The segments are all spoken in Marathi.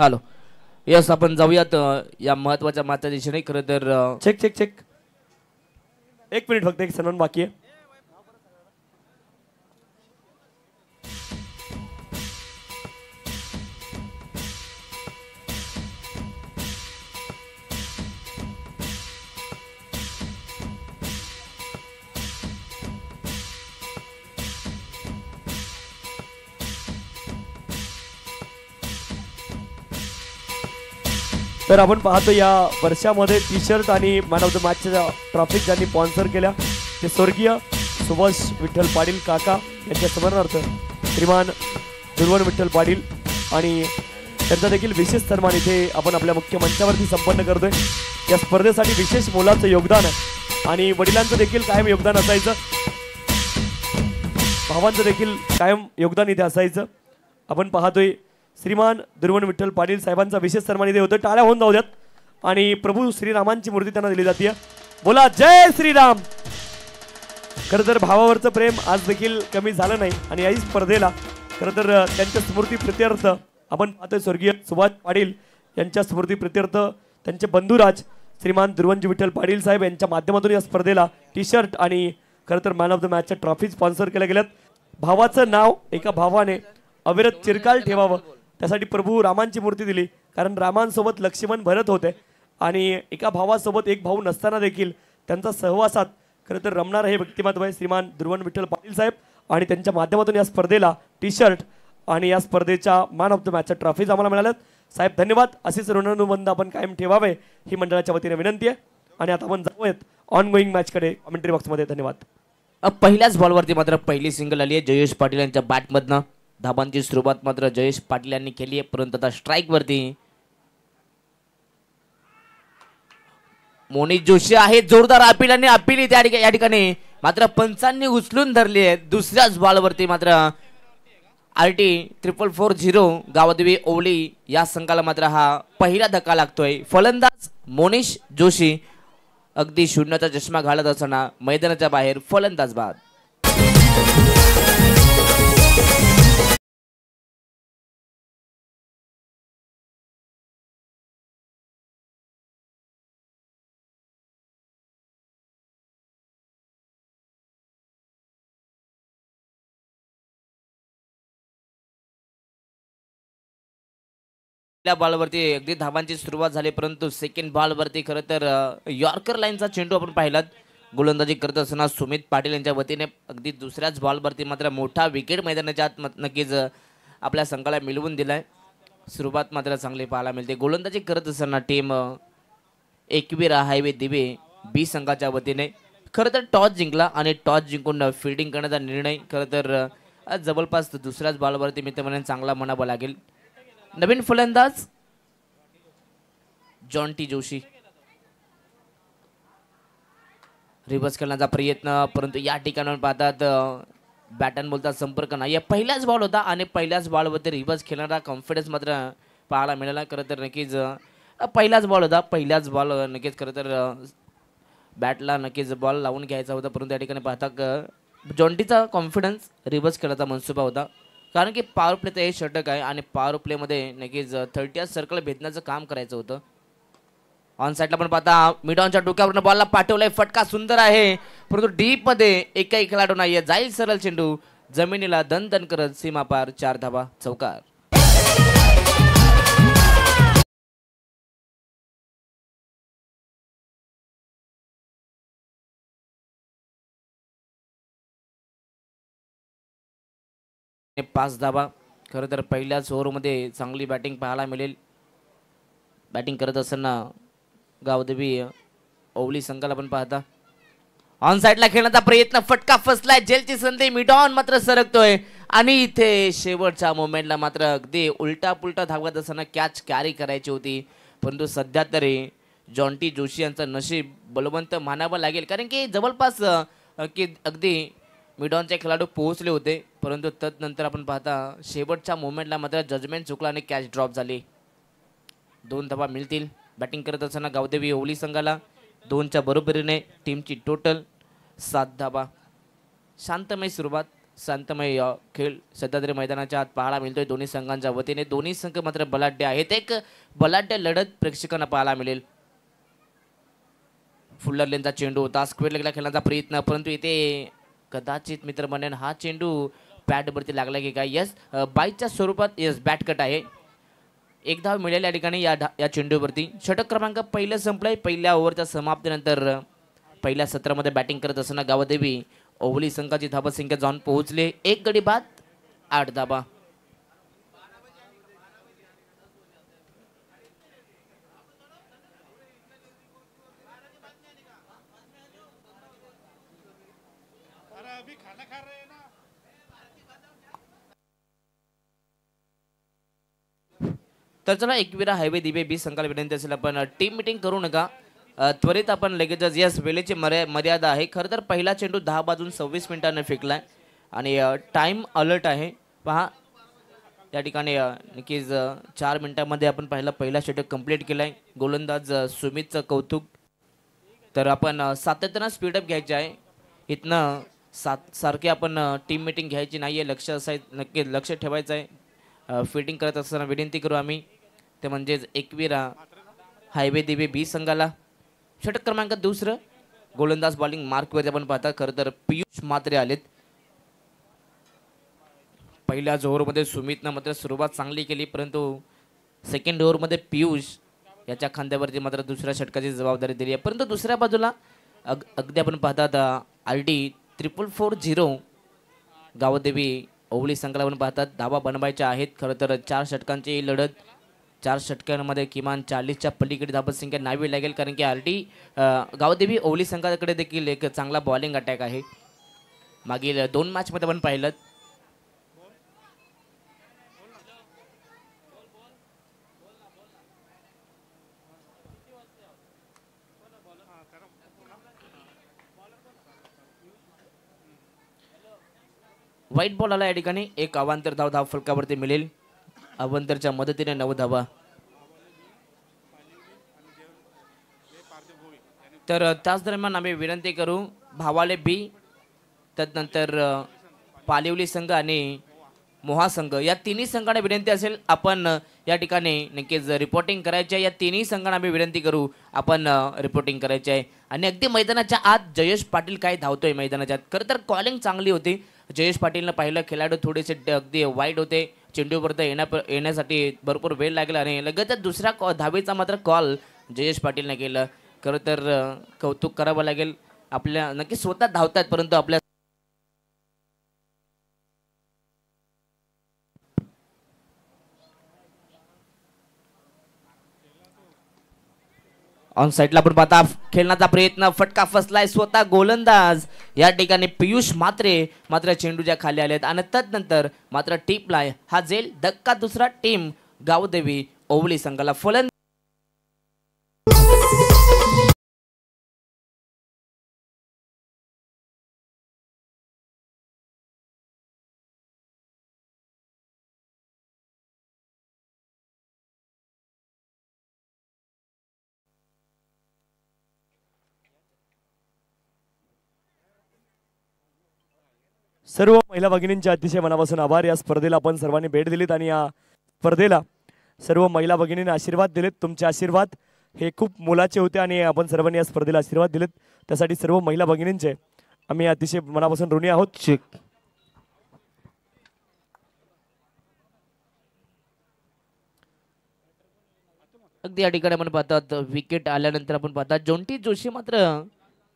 हॅलो यस आपण जाऊयात या महत्त्वाच्या मात्रा दिशेने. खरं तर चेक चेक चेक 1 मिनिट फक्त, एक सन्मान बाकी आहे. तर आपण पाहतो या वर्षामध्ये टी शर्ट आणि मॅन ऑफ द मॅचच्या ट्रॉफी ज्यांनी स्पॉन्सर केल्या ते स्वर्गीय सुभाष विठ्ठल पाटील काका यांच्या स्मरणार्थ श्रीमान दुर्वन विठ्ठल पाटील आणि त्यांचा देखील विशेष सन्मान इथे आपण आपल्या मुख्य मंचावरती संपन्न करतोय. या स्पर्धेसाठी विशेष मोलाचं योगदान आहे आणि वडिलांचं देखील कायम योगदान असायचं, भावांचं देखील कायम योगदान इथे असायचं. आपण पाहतोय श्रीमान दुर्वन विठ्ठल पाटील साहेबांचा विशेष सन्मान इथे होतो. टाळ्या होऊन जाऊ द्यात आणि प्रभू श्रीरामांची मूर्ती त्यांना दिली जाते. बोला जय श्रीराम. खरं तर भावावरचं प्रेम आज देखील कमी झालं नाही आणि याही स्पर्धेला खरं तर त्यांच्या स्मृती प्रित्यर्थ आपण पाहतोय स्वर्गीय सुभाष पाटील यांच्या स्मृती प्रित्यर्थ त्यांचे बंधुराज श्रीमान दुर्वनजी विठ्ठल पाटील साहेब यांच्या माध्यमातून या स्पर्धेला टी शर्ट आणि खरं तर मॅन ऑफ द मॅचच्या ट्रॉफी स्पॉन्सर केल्या गेल्यात. भावाचं नाव एका भावाने अविरत चिरकाल ठेवावं त्यासाठी प्रभू रामांची मूर्ती दिली, कारण रामांसोबत लक्ष्मण भरत होते आणि एका भावासोबत एक भाऊ नसताना देखील त्यांचा सहवासात खरं तर रमणारं हे व्यक्तिमत्व आहे श्रीमान दुर्वन विठ्ठल पाटील साहेब आणि त्यांच्या माध्यमातून या स्पर्धेला टी शर्ट आणि या स्पर्धेच्या मॅन ऑफ द मॅचच्या ट्रॉफीज आम्हाला मिळाल्यात. साहेब धन्यवाद. असेच ऋणानुबंध आपण कायम ठेवावे ही मंडळाच्या वतीने विनंती आहे. आणि आता आपण जाऊयात ऑन गोईंग मॅचकडे कमेंट्री बॉक्समध्ये. धन्यवाद. पहिल्याच बॉलवरती मात्र पहिली सिंगल आली आहे जयेश पाटील यांच्या बॅटमधनं. धाबांची सुरुवात मात्र जयेश पाटील यांनी केली आहे, परंतु आता स्ट्राईक वरती मोनिश जोशी आहे. जोरदार अपील आणि अपील या ठिकाणी मात्र पंचांनी उचलून धरली आहे. दुसऱ्याच बॉलवरती मात्र RT 4440 गावदेवी ओवली या संघाला मात्र हा पहिला धक्का लागतोय. फलंदाज मोनिश जोशी अगदी शून्याचा चष्मा घालत असताना मैदानाच्या बाहेर फलंदाज बाद. पहिल्या बॉलवरती अगदी धावांची सुरुवात झाली, परंतु सेकंड बॉलवरती खरं तर यॉर्कर लाईनचा चेंडू आपण पाहिलात. गोलंदाजी करत असताना सुमित पाटील यांच्या वतीने अगदी दुसऱ्याच बॉलवरती मात्र मोठा विकेट मैदानाच्या आत नक्कीच आपल्या संघाला मिळवून दिलाय. सुरुवात मात्र चांगली पाहायला मिळते. गोलंदाजी करत असताना टीम एकवीरा हायवे दिवे बी संघाच्या वतीने खरं तर टॉस जिंकला आणि टॉस जिंकून फिल्डिंग करण्याचा निर्णय खरं तर जवळपास दुसऱ्याच बॉलवरती मित्रमंडळी चांगला म्हणावा लागेल. नवीन फलंदाज जॉन्टी जोशी रिव्हर्स करण्याचा प्रयत्न, परंतु या ठिकाणावर पाहतात बॅट अँड बॉलचा संपर्क नाही. पहिलाच बॉल होता आणि पहिल्याच बॉलवरती रिव्हर्स खेळणारा कॉन्फिडन्स मात्र पाहायला मिळाला. खरं तर नक्कीच पहिलाच बॉल होता, पहिल्याच बॉल नक्कीच खरं तर बॅटला नक्कीच बॉल लावून घ्यायचा होता, परंतु या ठिकाणी पाहता जॉन्टीचा कॉन्फिडन्स रिव्हर्स खेळायचा मनसुबा होता, कारण की पॉवर प्लेचं हे षटक आहे आणि पॉवर प्लेमध्ये नक्कीच 30th सर्कल भेदण्याचं काम करायचं होतं. ऑन साईडला पण पाहता मिडॉनच्या डोक्यावरून बॉलला पाठवलाय. फटका सुंदर आहे, परंतु डीप मध्ये एकही खेळाडू नाहीये. जाईल सरळ चेंडू जमिनीला दन दन करत सीमापार 4 धावा चौकार. पाच धावा. खरं तर पहिल्याच ओव्हरमध्ये चांगली बॅटिंग पाहायला मिळेल. बॅटिंग करत असताना गावदेवी ओवली संघाला पण पाहता ऑन साईडला खेळण्याचा प्रयत्न, फटका फसलाय. जेलची संधी, मिडॉन मात्र सरकतोय आणि इथे शेवटच्या मोमेंटला मात्र अगदी उलटा पुलटा धावत असताना कॅच कॅरी करायची होती, परंतु सध्या तरी जॉन्टी जोशी यांचं नशीब बलवंत मानावं लागेल, कारण की जवळपास अगदी मिडॉनचे खेळाडू पोहोचले होते, परंतु तदनंतर आपण पाहता शेवटच्या मोमेंटला मात्र जजमेंट चुकला आणि कॅच ड्रॉप झाली. 2 धावा मिळतील. बॅटिंग करत असताना गावदेवी ओवली संघाला 2च्या बरोबरीने टीमची टोटल 7 धावा. शांतमय सुरुवात, शांतमय खेळ सध्या तरी मैदानाच्या आत पाहायला मिळतोय दोन्ही संघांच्या वतीने. दोन्ही संघ मात्र बलाढ्य आहेत. एक बलाढ्य लढत प्रेक्षकांना पाहायला मिळेल. फुल्लर लेनचा चेंडू होता, स्क्वेअर लेगला खेळण्याचा प्रयत्न, परंतु इथे कदाचित मित्र म्हणेन हा चेंडू बॅटवरती लागला की काय. यस, बाईच्या स्वरूपात यस बॅट कट आहे. एक धाव मिळेल या ठिकाणी या चेंडूवरती. षटक क्रमांक पहिलं संपलंय. पहिल्या ओव्हरच्या समाप्तीनंतर पहिल्या सत्रामध्ये बॅटिंग करत असताना गावदेवी ओवली संघाची धाबा संख्या जाऊन पोहोचले. 1 गडी बाद 8 धाबा. तर चला एकविरा हायवे दिवे बी संघाला विनंती असेल आपण टीम मीटिंग करू नका. त्वरित आपण लगेचच यस वेळेची मर्यादा आहे. खरं तर पहिला चेंडू 10 वाजून 26 मिनिटांनी फेकलाय आणि टाइम अलर्ट आहे. पहा या ठिकाणी नक्कीच 4 मिनिटांमध्ये आपण पहिला षटक कंप्लीट केलाय. गोलंदाज सुमितचं कौतुक. तर आपण सातत्यानं स्पीडअप घ्यायचे आहे. इथनं सारखे आपण टीम मीटिंग घ्यायची नाही आहे. नक्की लक्ष ठेवायचं आहे. फिटिंग करत असताना विनंती करू आम्ही ते म्हणजेच एकविरा हायवे दिवे बी संघाला. षटक क्रमांक दुसरं गोलंदाज बॉलिंग मार्कवरती आपण पाहता. खरं तर पियुष मात्रे आलेत. पहिल्याच ओव्हरमध्ये सुमितनं मात्र सुरुवात चांगली केली, परंतु सेकंड ओव्हरमध्ये पियुष याच्या खांद्यावरती मात्र दुसऱ्या षटकाची जबाबदारी दिली आहे. परंतु दुसऱ्या बाजूला अगदी आपण पाहतात RD 4440 गावदेवी ओवली संघाला आपण पाहतात धावा बनवायच्या आहेत. खरं तर 4 षटकांची लढत. 4 षटकांमध्ये किमान 40च्या पलीकडे धाबा संख्या न्यावी लागेल, कारण की RD गावदेवी ओवली संघाकडे देखील एक चांगला बॉलिंग अटॅक आहे. मागील 2 मॅचमध्ये आपण पाहिलं. व्हाईट बॉल आला या ठिकाणी. एक अवांतर धाव फलकावरती मिळेल. अवांतरच्या मदतीने 9 धावा. तर त्याच दरम्यान आम्ही विनंती करू भावाले बी, त्यानंतर पालिवली संघ आणि मोहा संघ या तिन्ही संघांना विनंती असेल आपण या ठिकाणी नक्कीच रिपोर्टिंग करायची आहे. या तिन्ही संघांना आम्ही विनंती करू आपण रिपोर्टिंग करायची आहे. आणि अगदी मैदानाच्या आत जयेश पाटील काय धावतोय मैदानाच्या आत. खरं तर कॉलिंग चांगली होती. जयेश पाटीलनं पाहिलं खेळाडू थोडेसे अगदी वाईट होते. चेंडूपर्यंत येण्यासाठी भरपूर वेळ लागला आणि लगेचच दुसऱ्या धावेचा मात्र कॉल जयेश पाटीलने केलं. खरं तर कौतुक करावं लागेल. आपल्या नक्की स्वतः धावतात, परंतु आपल्या ऑन साईडला आपण पाहता खेळण्याचा प्रयत्न, फटका फसलाय. स्वतः गोलंदाज या ठिकाणी पियुष मात्र चेंडूच्या खाली आलेत आणि तदनंतर मात्र टीपला हा जेल धक्का. दुसरा टीम गावदेवी ओवली संघाला फलंदाज सर्व महिला भगिनींचे अतिशय मनापासून आभार. या स्पर्धेला आपण सर्वांनी भेट दिलीत आणि या स्पर्धेला सर्व महिला भगिनींनी आशीर्वाद दिलेत. तुमचे आशीर्वाद हे खूप मोलाचे होते आणि आपण सर्वांनी या स्पर्धेला आशीर्वाद दिलेत, त्यासाठी सर्व महिला भगिनींचे आम्ही अतिशय मनापासून ऋणी आहोत. अगदी या ठिकाणी आपण पाहतात विकेट आल्यानंतर आपण पाहतात जोंटी जोशी मात्र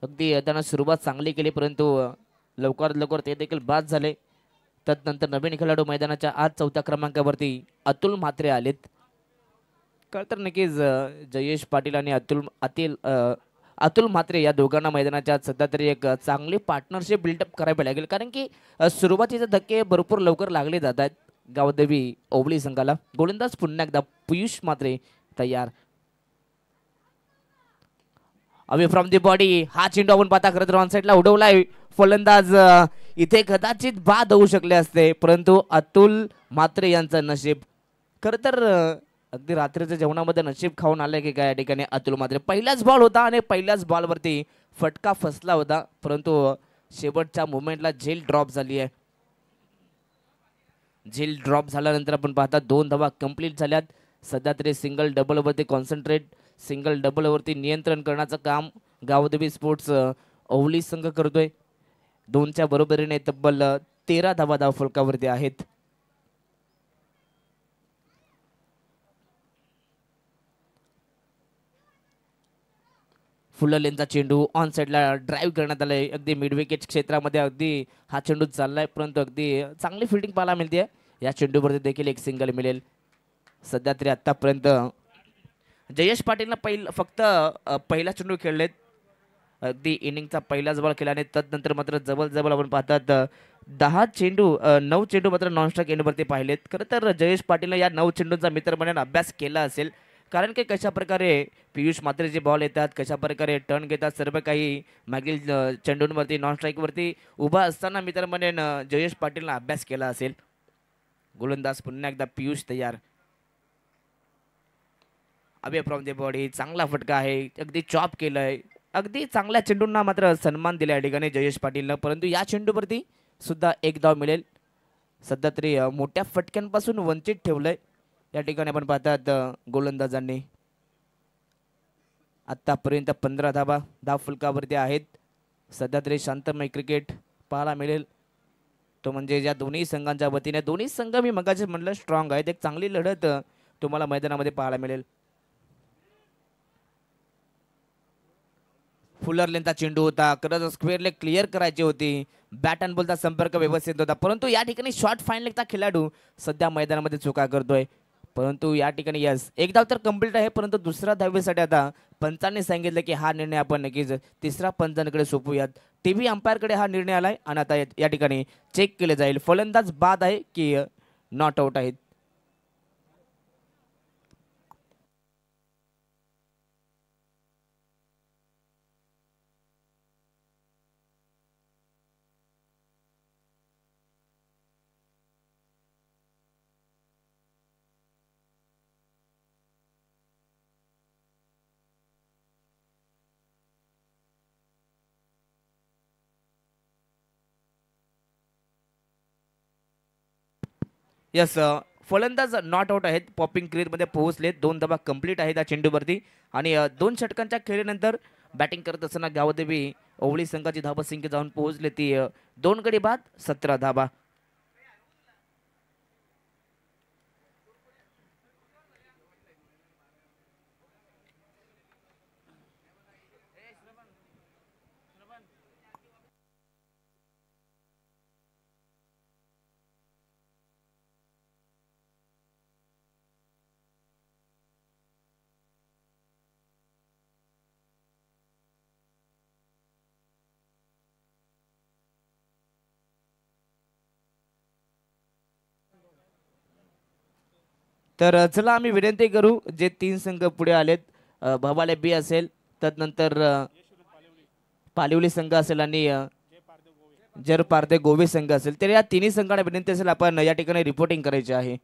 अगदी त्यांना सुरुवात चांगली केली, परंतु लवकरात लवकर ते देखील बाद झाले. तदनंतर नवीन खेळाडू मैदानाच्या आज 4थ्या क्रमांकावरती अतुल म्हात्रे आलेत. तर नक्कीच जयेश पाटील आणि अतुल म्हात्रे या दोघांना मैदानाच्या आज सध्या तरी एक चांगली पार्टनरशिप बिल्डअप करावी लागेल, कारण की सुरुवातीचे धक्के भरपूर लवकर लागले जात आहेत गावदेवी ओवली संघाला. गोलंदाज पुन्हा एकदा पियुष म्हात्रे तयार. अवे फ्रॉम दी बॉडी हा चेंडू आपण पाहता खरं तर ऑन साईडला उडवलाय. फलंदाज इथे कदाचित बाद होऊ शकले असते, परंतु अतुल म्हात्रे यांचं नशीब खरं तर अगदी रात्रीच्या जेवणामध्ये नशीब खाऊन आले की काय या ठिकाणी अतुल म्हात्रे. पहिलाच बॉल होता आणि पहिल्याच बॉलवरती फटका फसला होता, परंतु शेवटच्या मुवमेंटला झेल ड्रॉप झाली आहे. झेल ड्रॉप झाल्यानंतर आपण पाहता 2 धावा कंप्लीट झाल्यात. सध्या तरी सिंगल डबलवरती कॉन्सन्ट्रेट, सिंगल डबलवरती नियंत्रण करण्याचं काम गावदेवी स्पोर्ट्स ओवली संघ करतोय. 2च्या बरोबरीने तब्बल 13 धावा धावफलकावरती आहेत. फुल लेनचा चेंडू ऑन साईडला ड्राईव्ह करण्यात आलाय. अगदी मिड विकेट क्षेत्रामध्ये अगदी हा चेंडू चाललाय, परंतु अगदी चांगली फिल्डिंग पाहायला मिळते. या चेंडूवरती देखील एक सिंगल मिळेल. सध्या तरी आतापर्यंत जयेश पाटीलनं फक्त पहिला चेंडू खेळलेत. अगदी इनिंगचा पहिलाच बॉल केल्याने तदनंतर मात्र जवळ आपण पाहतात 9 चेंडू मात्र नॉनस्ट्राईक एंडवरती पाहिलेत. खरं तर जयेश पाटीलनं या 9 चेंडूंचा मित्रमंडळाने अभ्यास केला असेल, कारण की कशा प्रकारे पियुष मात्रे जे बॉल येतात, कशा प्रकारे टर्न घेतात, सर्व काही मागील चेंडूंवरती नॉनस्ट्राईकवरती उभा असताना मित्रमंडळानं जयेश पाटीलनं अभ्यास केला असेल. गोलंदाज पुन्हा एकदा पियुष तयार. अबे फ्रॉम द बॉडी चांगला फटका आहे, अगदी चॉप केलंय. अगदी चांगल्या चेंडूंना मात्र सन्मान दिला या ठिकाणी जयेश पाटीलनं, परंतु या चेंडूवरती सुद्धा एक धाव मिळेल. सध्या तरी मोठ्या फटक्यांपासून वंचित ठेवलंय या ठिकाणी आपण पाहतात गोलंदाजांनी. आतापर्यंत 15 धावा धावफलकावरती आहेत. सध्या तरी शांतमय क्रिकेट पाहायला मिळेल, तो म्हणजे या दोन्ही संघांच्या वतीने. दोन्ही संघ मी मगाशी म्हणलं स्ट्रॉंग आहेत. एक चांगली लढत तुम्हाला मैदानामध्ये पाहायला मिळेल. फुलर लेनचा चेंडू होता, खरंच स्क्वेअर लेग क्लिअर करायची होती. बॅट अँड बॉलचा संपर्क व्यवस्थित होता, परंतु या ठिकाणी शॉर्ट फाईन लेगचा खेळाडू सध्या मैदानामध्ये चुका करतोय. परंतु या ठिकाणी यस एक धाव तर कंप्लीट आहे, परंतु दुसऱ्या धावेसाठी आता पंचांनी सांगितलं की हा निर्णय आपण नक्कीच तिसऱ्या पंचांकडे सोपूयात. टीव्ही अंपायरकडे हा निर्णय आलाय आणि आता या ठिकाणी चेक केले जाईल फलंदाज बाद आहे की नॉट आउट आहेत. यस फलंदाज नॉट आउट आहेत, पॉपिंग क्रीजमध्ये पोहोचलेत. 2 धावा कंप्लीट आहेत या चेंडूवरती आणि 2 षटकांच्या खेळीनंतर बॅटिंग करत असताना गावदेवी ओवळी संघाची धावसंख्या जाऊन पोहोचले ती 2 गडी बाद 17 धावा. तर चला आम्ही विनंती करू जे 3 संघ पुढे आलेत, भवाले बी असेल, तदनंतर पालिवली संघ असेल आणि जर पारदे गोवे संघ असेल, तर या तिन्ही संघांना विनंती असेल आपण या ठिकाणी रिपोर्टिंग करायचे आहे.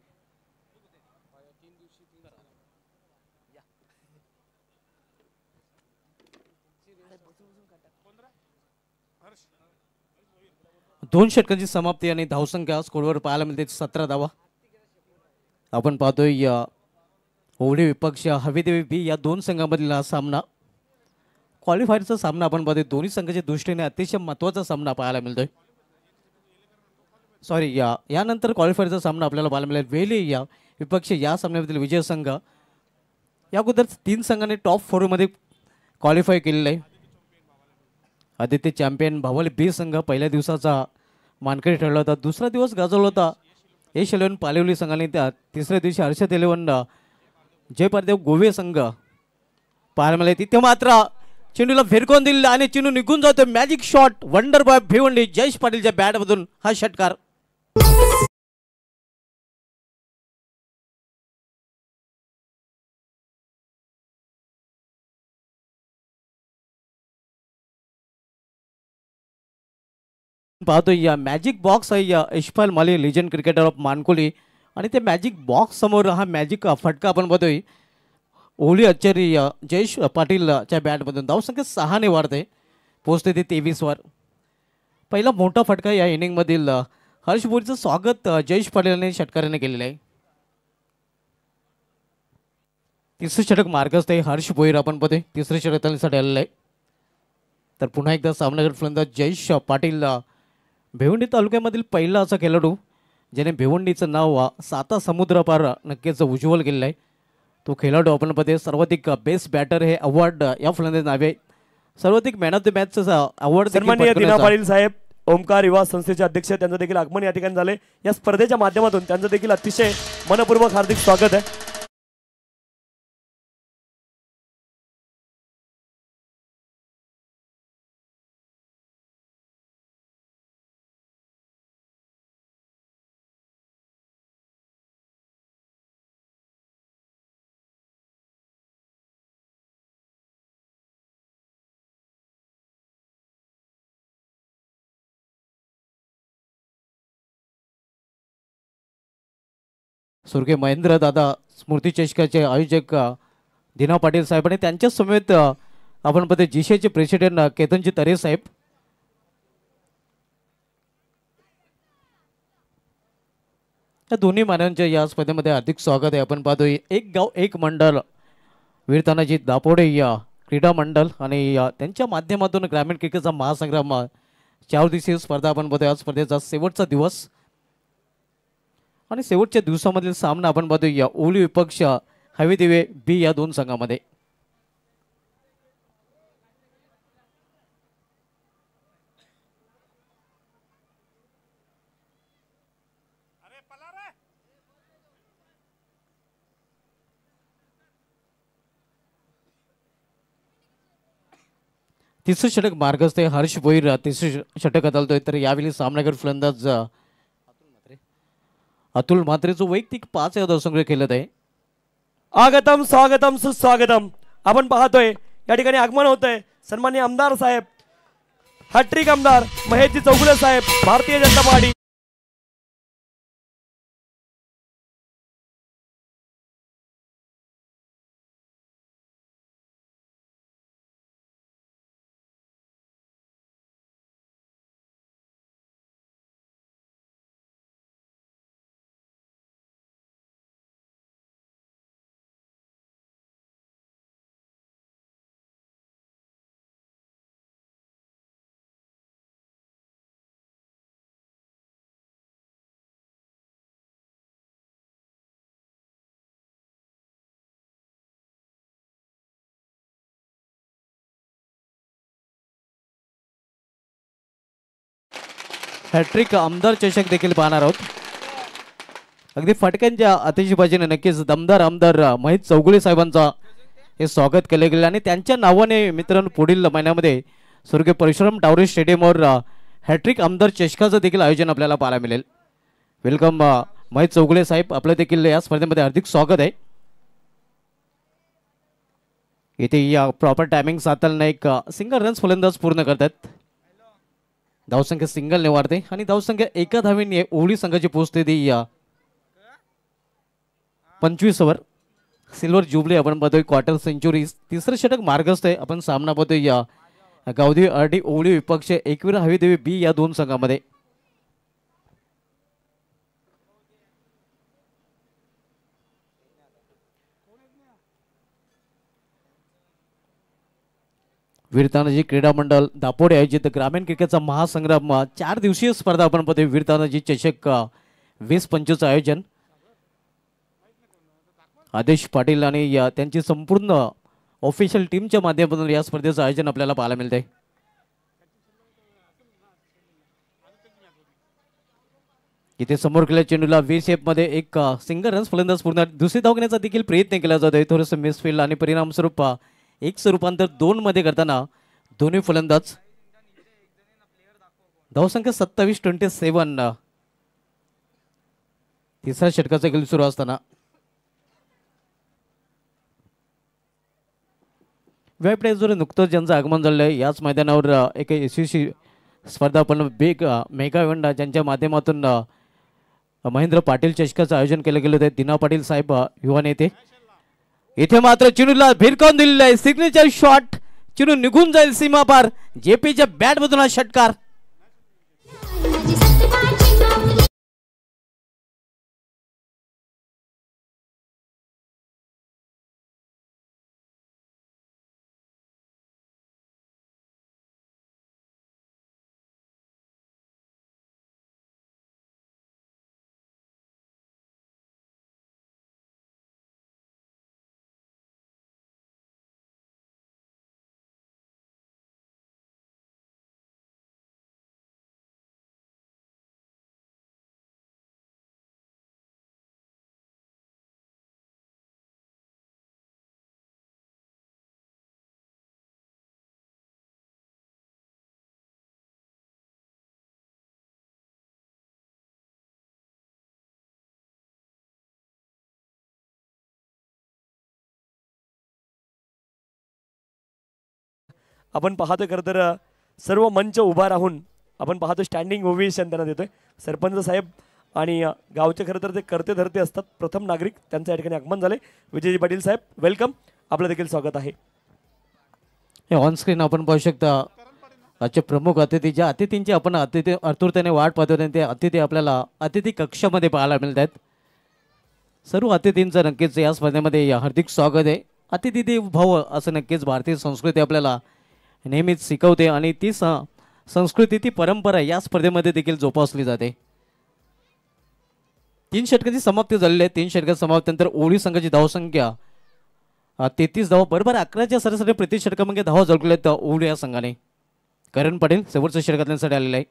दोन षटकांची समाप्ती आणि धावसंख्या स्कोरवर पाहायला मिळते 17 धावा. आपण पाहतोय ओवळी विपक्ष हवेदेवी बी या 2 संघांमधील हा सामना क्वालिफायरचा सामना आपण पाहतोय. दोन्ही संघाच्या दृष्टीने अतिशय महत्त्वाचा सामना पाहायला मिळतोय. यानंतर क्वालिफायरचा सामना आपल्याला पाहायला मिळेल. वेली या विपक्ष या सामन्यामधील विजय संघ. या अगोदर 3 संघांनी टॉप 4 मध्ये क्वालिफाय केलेलं आहे. आदित्य चॅम्पियन भावले बी संघ पहिल्या दिवसाचा मानकरी ठरला होता. दुसरा दिवस गाजवला होता एश 11 पालिवली संघाने. त्या तिसऱ्या दिवशी हर्षद 11 जय पारदेव गोवे संघ पाहायला मिळाले. तिथे मात्र चेंडूला फेरकून दिला आणि चेंडू निघून जातो. Magic shot wonder boy Bhiwandi Jayesh पाटीलच्या बॅटमधून हा षटकार. पाहतोय या मॅजिक बॉक्स आहे या Yashpal Mali legend cricketer of Mankoli आणि ते मॅजिक बॉक्स समोर हा मॅजिक फटका आपण पाहतोय. ओवळी आचार्य जयेश पाटीलच्या बॅटमधून धावसंख्या 6 ने वाढते, पोहोचते ते 23 वर. पहिला मोठा फटका या इनिंगमधील हर्ष भोईरचं स्वागत जयेश पाटील यांनी षटकाराने केलेलं आहे. तिसरं षटक मार्गस्थ आहे हर्ष भोईर आपण पदे तिसरं षटक त्यांच्यासाठी आलेलं आहे. तर पुन्हा एकदा सामनागर फलंदाज जयेश पाटील भिवंडी तालुक्यामधील पहिला असा खेळाडू ज्याने भिवंडीचं नाव साता समुद्रापार नक्कीच उज्ज्वल केलेलं आहे. तो खेळाडू आपण पदे सर्वाधिक बेस्ट बॅटर हे अवॉर्ड या फलंदाज नावे सर्वाधिक मॅन ऑफ द मॅचचा अवॉर्ड सन्माननीय दिना पाटील साहेब ओमकार युवा संस्थेचे अध्यक्ष त्यांचं देखील आगमन या ठिकाणी झाले. या स्पर्धेच्या माध्यमातून त्यांचं देखील अतिशय मनपूर्वक हार्दिक स्वागत आहे. स्वर्गीय महेंद्र दादा स्मृती चषकाचे आयोजक दिना पाटील साहेब आणि त्यांच्या समेत आपण पते जिशेचे प्रेसिडेंट केतनजी तरे साहेब. या दोन्ही मान्यांच्या या स्पर्धेमध्ये हार्दिक स्वागत आहे. आपण पाहतोय एक गाव एक मंडळ वीर तानाजी दापोडे या क्रीडा मंडळ आणि त्यांच्या माध्यमातून ग्रामीण क्रिकेटचा महासंग्राम 4 दिवसीय स्पर्धा आपण पाहतोय. या स्पर्धेचा शेवटचा दिवस आणि शेवटच्या दिवसामधील सामना आपण पाहतोय या ओली विपक्ष हवे दिवे बी या दोन संघामध्ये. तिसरं षटक मार्गस्थ आहे हर्ष भोईर तिसरं षटक हाताळतोय. तर यावेळी सामनागर फलंदाज अतुल म्हात्रेचं वैयक्तिक 5 या धावसंग्रह केलं आहे. आगतम स्वागतम सुस्वागतम. आपण पाहतोय या ठिकाणी आगमन होत आहे सन्माननीय आमदार साहेब हॅट्रिक आमदार महेशजी चौगुले साहेब भारतीय जनता पार्टी. हॅट्रिक आमदार चषक देखील पाहणार आहोत. अगदी फटक्यांच्या आतिषबाजीने नक्कीच दमदार आमदार महेश चौगुले साहेबांचा हे स्वागत केले गेले आणि त्यांच्या नावाने मित्रांनो पुढील महिन्यामध्ये स्वर्गीय परशुराम टावरे स्टेडियमवर हॅट्रिक आमदार चषकाचं देखील आयोजन आपल्याला पाहायला मिळेल. वेलकम महेश चौगुले साहेब, आपलं देखील या स्पर्धेमध्ये हार्दिक स्वागत आहे. इथे या प्रॉपर टायमिंग साधताना एक सिंगल रन्स फलंदाज पूर्ण करतात. धावसंख्या सिंगल ने वाढते आणि धावसंख्या एका धावेने ओवळी संघाची पोहोचते ती या 25 ओव्हर. सिल्वर जुबली आपण पाहतोय क्वार्टर सेंचुरी. तिसरं षटक मार्गस्थ आहे. आपण सामना पाहतोय या गावदेवी आरडी ओवळी विपक्ष एकवीर हवीदेवी बी या दोन संघामध्ये. वीर तानाजी क्रीडा मंडळ दापोडे आयोजित ग्रामीण क्रिकेटचा महासंग्राम 4 दिवसीय स्पर्धा आपण पाहतोय. वीर तानाजी चषक 20-25 आयोजन आदेश पाटील आणि त्यांची संपूर्ण ऑफिशियल टीमच्या माध्यमातून या स्पर्धेचं आयोजन आपल्याला पाहायला मिळते. इथे समोर केलेल्या चेंडूला वी शेप मध्ये एक सिंगल रन्स फलंदाज पूर्ण दुसरी धाव घेण्याचा देखील प्रयत्न केला जातोय. थोडंसं मिसफील्ड आणि परिणाम स्वरूप एक रूपांतर 2 मध्ये करताना दोन्ही फलंदाज. धावसंख्या 27-27. तिसऱ्या षटकाचा खेळ सुरू असताना व्यापड्याजवळ नुकतंच ज्यांचं आगमन झालं आहे याच मैदानावर एक यशस्वी स्पर्धा आपण बिग मेगा इव्हेंट ज्यांच्या माध्यमातून महेंद्र पाटील चषकाचं आयोजन केलं गेलं होतं. दिना पाटील साहेब युवा नेते. इथे मात्र चिनूला भिरकावून दिलेला आहे. Signature shot. चिनू निघून जाईल सीमा पार. जेपीच्या बॅट मधून हा षटकार. आपण पाहतोय खरं तर सर्व मंच उभा राहून आपण पाहतो स्टँडिंग ओव्हेशन त्यांना देतोय सरपंच साहेब आणि गावचे खरं तर ते करते धरते असतात प्रथम नागरिक त्यांच्या या ठिकाणी आगमन झाले विजयजी पाटील साहेब वेलकम आपलं देखील स्वागत आहे. हे ऑन स्क्रीन आपण पाहू शकता आजचे प्रमुख अतिथी ज्या अतिथींची आपण अतिथी आतुरतेने वाट पाहतो ते अतिथी आपल्याला अतिथी कक्षामध्ये पाहायला मिळत आहेत. सर्व अतिथींचं नक्कीच या स्पर्धेमध्ये हार्दिक स्वागत आहे. अतिथी देव भव असं नक्कीच भारतीय संस्कृती आपल्याला नेहमीच शिकवते आणि ती संस्कृती ती परंपरा या स्पर्धेमध्ये देखील जोपासली जाते. 3 षटकाची समाप्ती झालेली आहे. 3 षटकाची समाप्तीनंतर ओवळी संघाची धावसंख्या 33 धावा बरोबर 11च्या सरासरी प्रति षटकामध्ये धावा झळकल्या आहेत ओवळी या संघाने. करण पाटील शेवटच्या षटकातल्यासाठी आलेला आहे.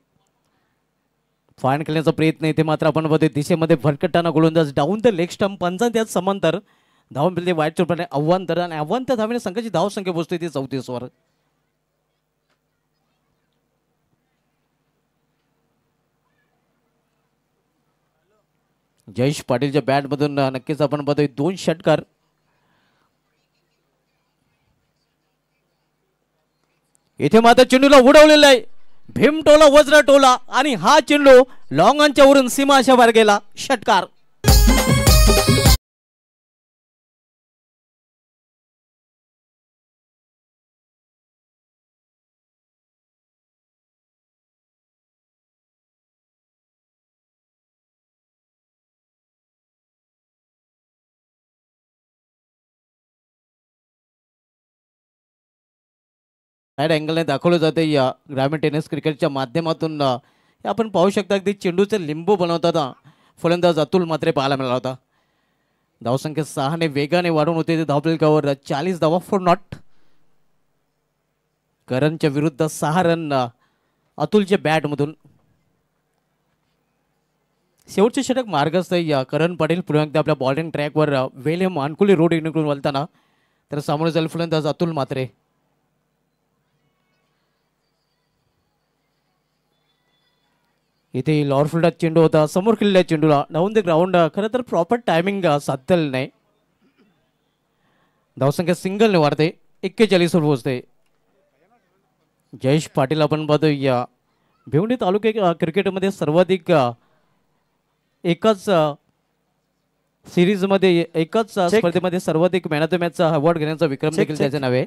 फाईन खेळण्याचा प्रयत्न इथे मात्र आपण बघतोय दिशेमध्ये भरकटताना गोलंदाज डाऊन द लेग स्टंप पंचा त्यात समांतर धावून मिळते वाईट चोरपणे आव्हांतर आणि आव्हांतर धावणे संघाची धावसंख्या पोहोचते ती 34 वर. जयेश पाटीलच्या बॅटमधून नक्कीच आपण बघतोय 2 षटकार. इथे मात्र चेंडूला उडवलेला आहे भीमटोला वज्र टोला आणि हा चेंडू लॉंगांच्या वरून सीमाशा बाहेर गेला षटकार. साईड अँगलने दाखवलं जाते या ग्रामीण टेनिस क्रिकेटच्या माध्यमातून. हे आपण पाहू शकता की चेंडूचे लिंबू बनवताना फलंदाज अतुल मात्रे पाहायला मिळाला होता. धावसंख्या 6 ने वेगाने वाढून होते ते धावफलकावर 40 धावा फॉर नॉट. करणच्या विरुद्ध 6 रन अतुलच्या बॅटमधून. शेवटचे षटक मार्गस्थ या करण पाटील पुन्हा एकदा आपल्या बॉलिंग ट्रॅकवर वेलेम मानकुली रोड इकडून वळताना तर सामोरे जाईल फलंदाज अतुल मात्रे. इथे लॉर फील्डात चेंडू होता समोर केलेल्या चेंडूला डाऊन द ग्राउंड खरं तर प्रॉपर टायमिंग साधलेलं नाही. धावसंख्या सिंगलने वाढते 41 वर पोहोचते. जयेश पाटील आपण पाहतो या भिवंडी तालुक्या क्रिकेटमध्ये सर्वाधिक एकाच सिरीजमध्ये एकाच स्पर्धेमध्ये सर्वाधिक मॅन ऑफ द मॅचचा अवॉर्ड घेण्याचा विक्रम देखील त्याचे नावे.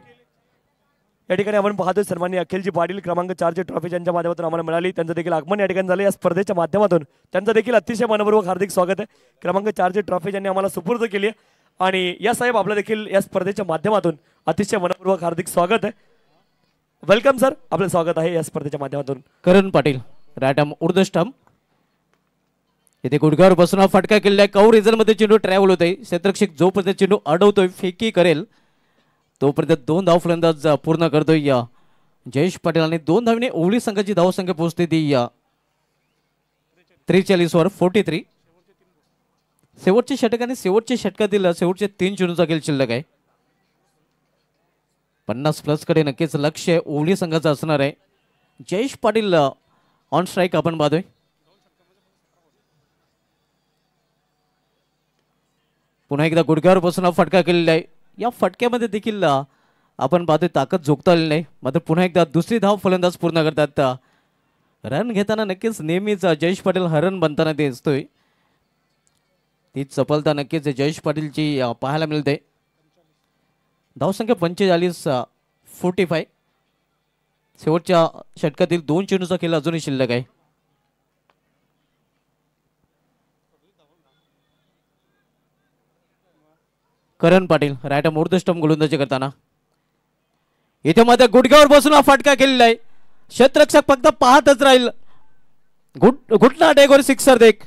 या ठिकाणी आपण पाहतोय सन्माननीय अखिलजी पाटील क्रमांक 4 ची ट्रॉफी ज्यांच्या माध्यमातून आम्हाला मिळाली त्यांचं देखील आगमन या ठिकाणी झालं या स्पर्धेच्या माध्यमातून. त्यांचं देखील अतिशय मनपूर्वक हार्दिक स्वागत आहे. क्रमांक 4 ची ट्रॉफी ज्यांनी आम्हाला सुपूर्द केली आहे आणि या साहेब आपलं देखील या स्पर्धेच्या माध्यमातून अतिशय मनपूर्वक हार्दिक स्वागत आहे. वेलकम सर आपलं स्वागत आहे या स्पर्धेच्या माध्यमातून. करण पाटील राईट आर्म उर्ध स्टंप इथे गुडघ्यावर बसून हा फटका केलेला कौ रिझन मध्ये चेंडू ट्रॅव्हल होतोय. क्षेत्ररक्षक जोपर्यंत चेंडू अडवतोय फेकी करेल तोपर्यंत 2 धाव फलंदाज पूर्ण करतोय या जयेश पाटील आणि 2 धावने ओवळी संघाची धावसंख्या पोहोचते ती या 43 वर 43. शेवटचे षटक आणि शेवटच्या षटकातील शेवटचे 3 चेंडूचा खेळ शिल्लक आहे. 50+ कडे नक्कीच लक्ष ओवळी संघाचं असणार आहे. जयेश पाटील ऑन स्ट्राईक आपण पाहतोय. पुन्हा एकदा गुडघ्यावर बसून हा फटका केलेला आहे. या फटक्यामध्ये देखील आपण पाहतोय ताकद झोकता आली नाही मात्र पुन्हा एकदा दुसरी धाव फलंदाज पूर्ण करतात. रन घेताना नक्कीच नेहमीच जयेश पाटील हरण बनताना ते दिसतोय. ती चपलता नक्कीच जयेश पाटीलची पाहायला मिळते. धावसंख्या 45 45. शेवटच्या षटकातील 2 चेंडूचा खेळ अजूनही शिल्लक आहे. करण पाटील राईट आर्म उर्ध स्टंप गोलंदाजी करताना इथे मध्ये गुडघ्यावर बसून हा फटका केलेला आहे. क्षेत्ररक्षक फक्त पाहतच राहील. घुटना टेकवर सिक्सर देख.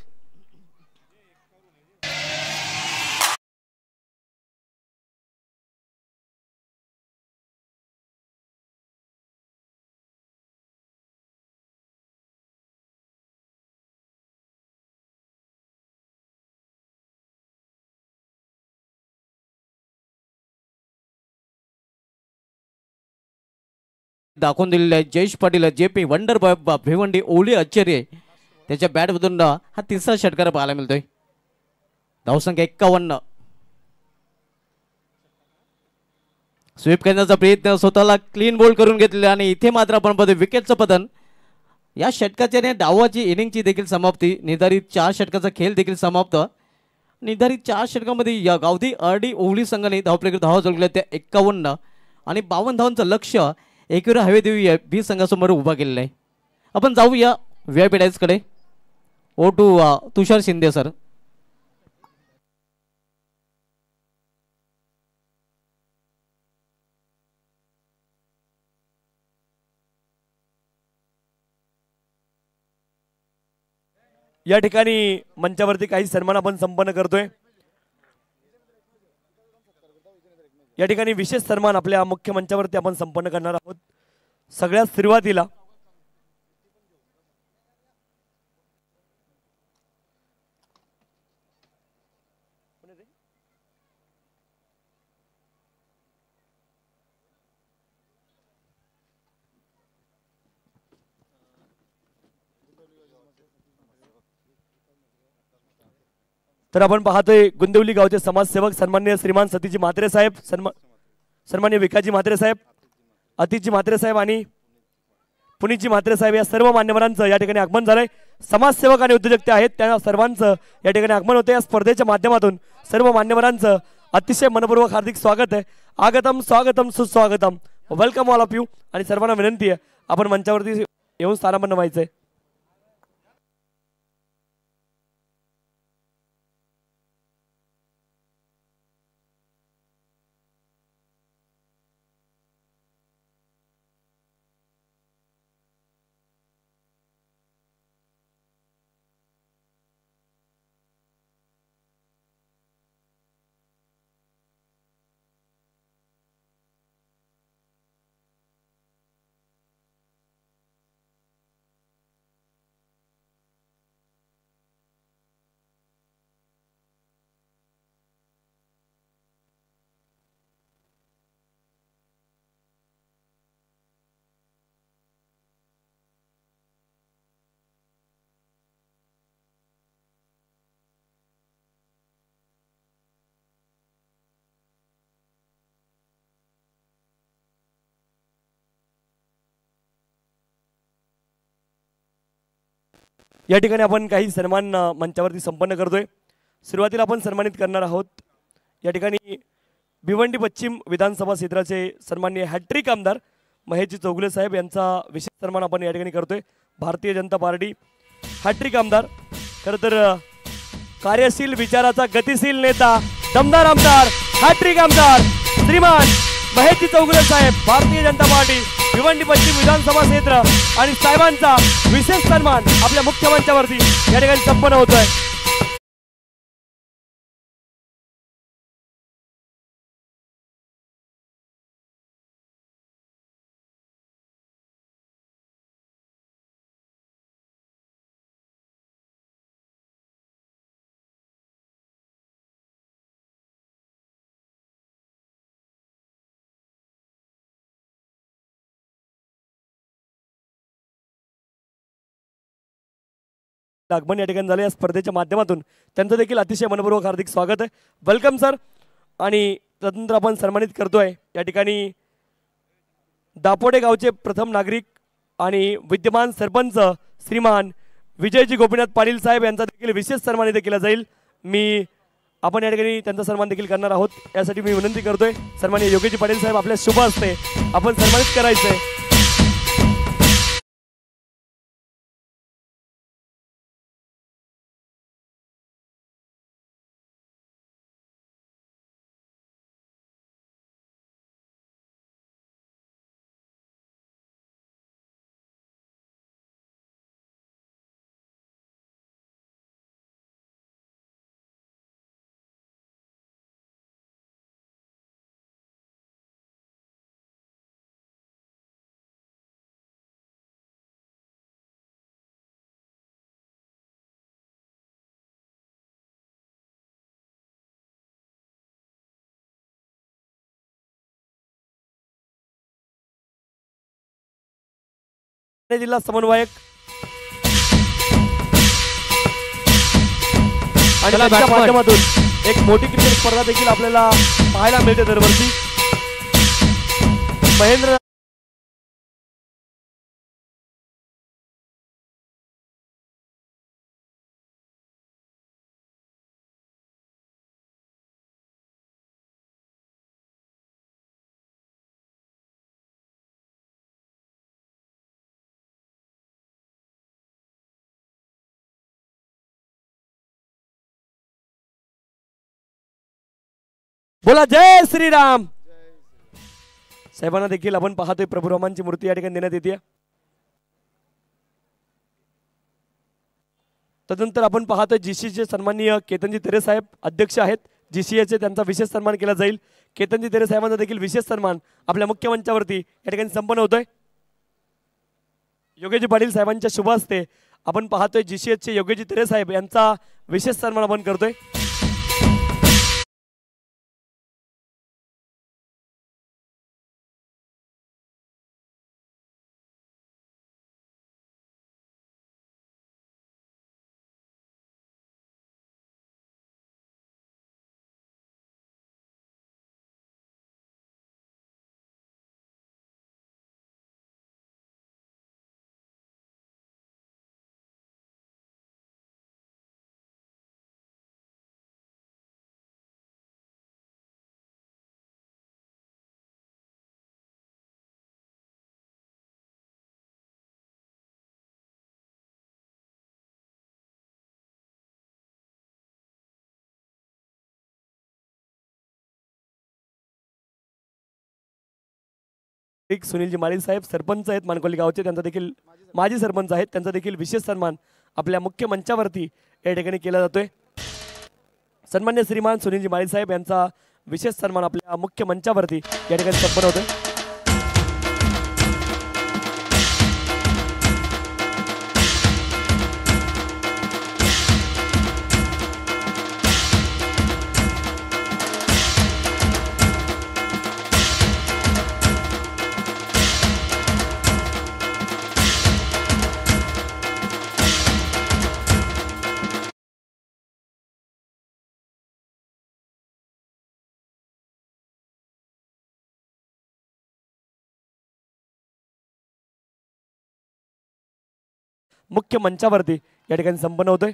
दाखवून दिलेला आहे जयेश पाटील JP वंडर भिवंडी ओवळी आश्चर्य त्याच्या बॅटमधून हा तिसरा षटकार पाहायला मिळतोय. धावसंख्या 51. स्वीप करण्याचा प्रयत्न, स्वतःला क्लीन बोल्ड करून घेतले आणि इथे मात्र आपण पाहतो विकेटचं पतन. या षटकाच्या आणि डावाची इनिंगची देखील समाप्ती. निर्धारित 4 षटकाचा खेळ देखील समाप्त. निर्धारित 4 षटकामध्ये या गावठी अर्डी ओवली संघाने धावपैकी धावा जोडल्या त्या 51 आणि 52 धावांचं लक्ष्य एकविरा हवेदेवी बी संघासमोर उभा केलेलं आहे. आपण जाऊया VIP डायसकडे. ओ टू तुषार शिंदे सर. या ठिकाणी मंचावरती काही सन्मान आपण संपन्न करतोय. या ठिकाणी विशेष सन्मान आपल्या मुख्य मंचावरती आपण संपन्न करणार आहोत. सगळ्यात सुरुवातीला तर आपण पाहतोय गुंदिवली गावचे समाजसेवक सन्माननीय श्रीमान सतीजी म्हात्रे साहेब, सन्माननीय विकासजी म्हात्रे साहेब, अतिशजी म्हात्रे साहेब आणि पुनीतजी म्हात्रे साहेब या सर्व मान्यवरांचं या ठिकाणी आगमन झालंय. समाजसेवक आणि उद्योजक ते आहेत, त्या सर्वांचं या ठिकाणी आगमन होते. या स्पर्धेच्या माध्यमातून सर्व मान्यवरांचं अतिशय मनपूर्वक हार्दिक स्वागत आहे. आगतम स्वागतम सुस्वागतम, वेलकम ऑल ऑफ यू. आणि सर्वांना विनंती आहे आपण मंचावरती येऊन स्थानापन्न व्हायचंय. या ठिकाणी आपण काही सन्मान मंचावरती संपन्न करतोय. सुरुवातीला आपण सन्मानित करणार आहोत या ठिकाणी भिवंडी पश्चिम विधानसभा क्षेत्राचे सन्माननीय हॅट्रिक आमदार महेशजी चौगुले साहेब यांचा विशेष सन्मान आपण या ठिकाणी करतोय. भारतीय जनता पार्टी हॅट्रिक आमदार, खरं तर कार्यशील विचाराचा गतिशील नेता, दमदार आमदार, हॅट्रिक आमदार श्रीमान महेशजी चौगुले साहेब, भारतीय जनता पार्टी भिवंडी पश्चिम विधानसभा क्षेत्र आणि साहेबांचा विशेष सन्मान आपल्या मुख्य मंचावरती या ठिकाणी संपन्न होतोय. आगमन या ठिकाणी झाले. या स्पर्धेच्या माध्यमातून त्यांचं देखील अतिशय मनपूर्वक हार्दिक स्वागत आहे. Welcome sir. आणि तदनंतर आपण सन्मानित करतोय या ठिकाणी दापोडे गावचे प्रथम नागरिक आणि विद्यमान सरपंच श्रीमान विजयजी गोपीनाथ पाटील साहेब यांचा देखील विशेष सन्मान इथे केला जाईल. आपण या ठिकाणी त्यांचा सन्मान देखील करणार आहोत. यासाठी मी विनंती करतोय सन्माननीय योगेशजी पाटील साहेब, आपल्या शुभ हस्ते आपण सन्मानित करायचंय. जिल्हा समन्वयक आणि त्यांच्या माध्यमातून एक मोठी क्रिकेट स्पर्धा देखील आपल्याला पाहायला मिळते दरवर्षी. महेंद्र बोला जय श्रीराम. साहेबांना देखील आपण पाहतोय प्रभू रामांची मूर्ती या ठिकाणी देण्यात येते. तदनंतर आपण पाहतोय जीसीचे सन्माननीय केतनजी तेरे साहेब अध्यक्ष आहेत. जीसीएचे त्यांचा विशेष सन्मान केला जाईल. केतनजी तेरे साहेबांचा देखील विशेष सन्मान आपल्या मुख्य मंचावरती या ठिकाणी संपन्न होतोय. योगेशजी पाटील साहेबांच्या शुभ हस्ते आपण पाहतोय जीसीएचे योगेशजी तेरे साहेब यांचा विशेष सन्मान आपण करतोय. एक सुनीलजी माळी साहेब सरपंच आहेत मानकोली गावचे, त्यांचा देखील माजी सरपंच आहेत, त्यांचा देखील विशेष सन्मान आपल्या मुख्य मंचावरती या ठिकाणी केला जातोय. सन्मान्य श्रीमान सुनीलजी माळी साहेब यांचा विशेष सन्मान आपल्या मुख्य मंचावरती या ठिकाणी संपन्न होतोय. मुख्य मंचावरती या ठिकाणी संपन्न होतोय.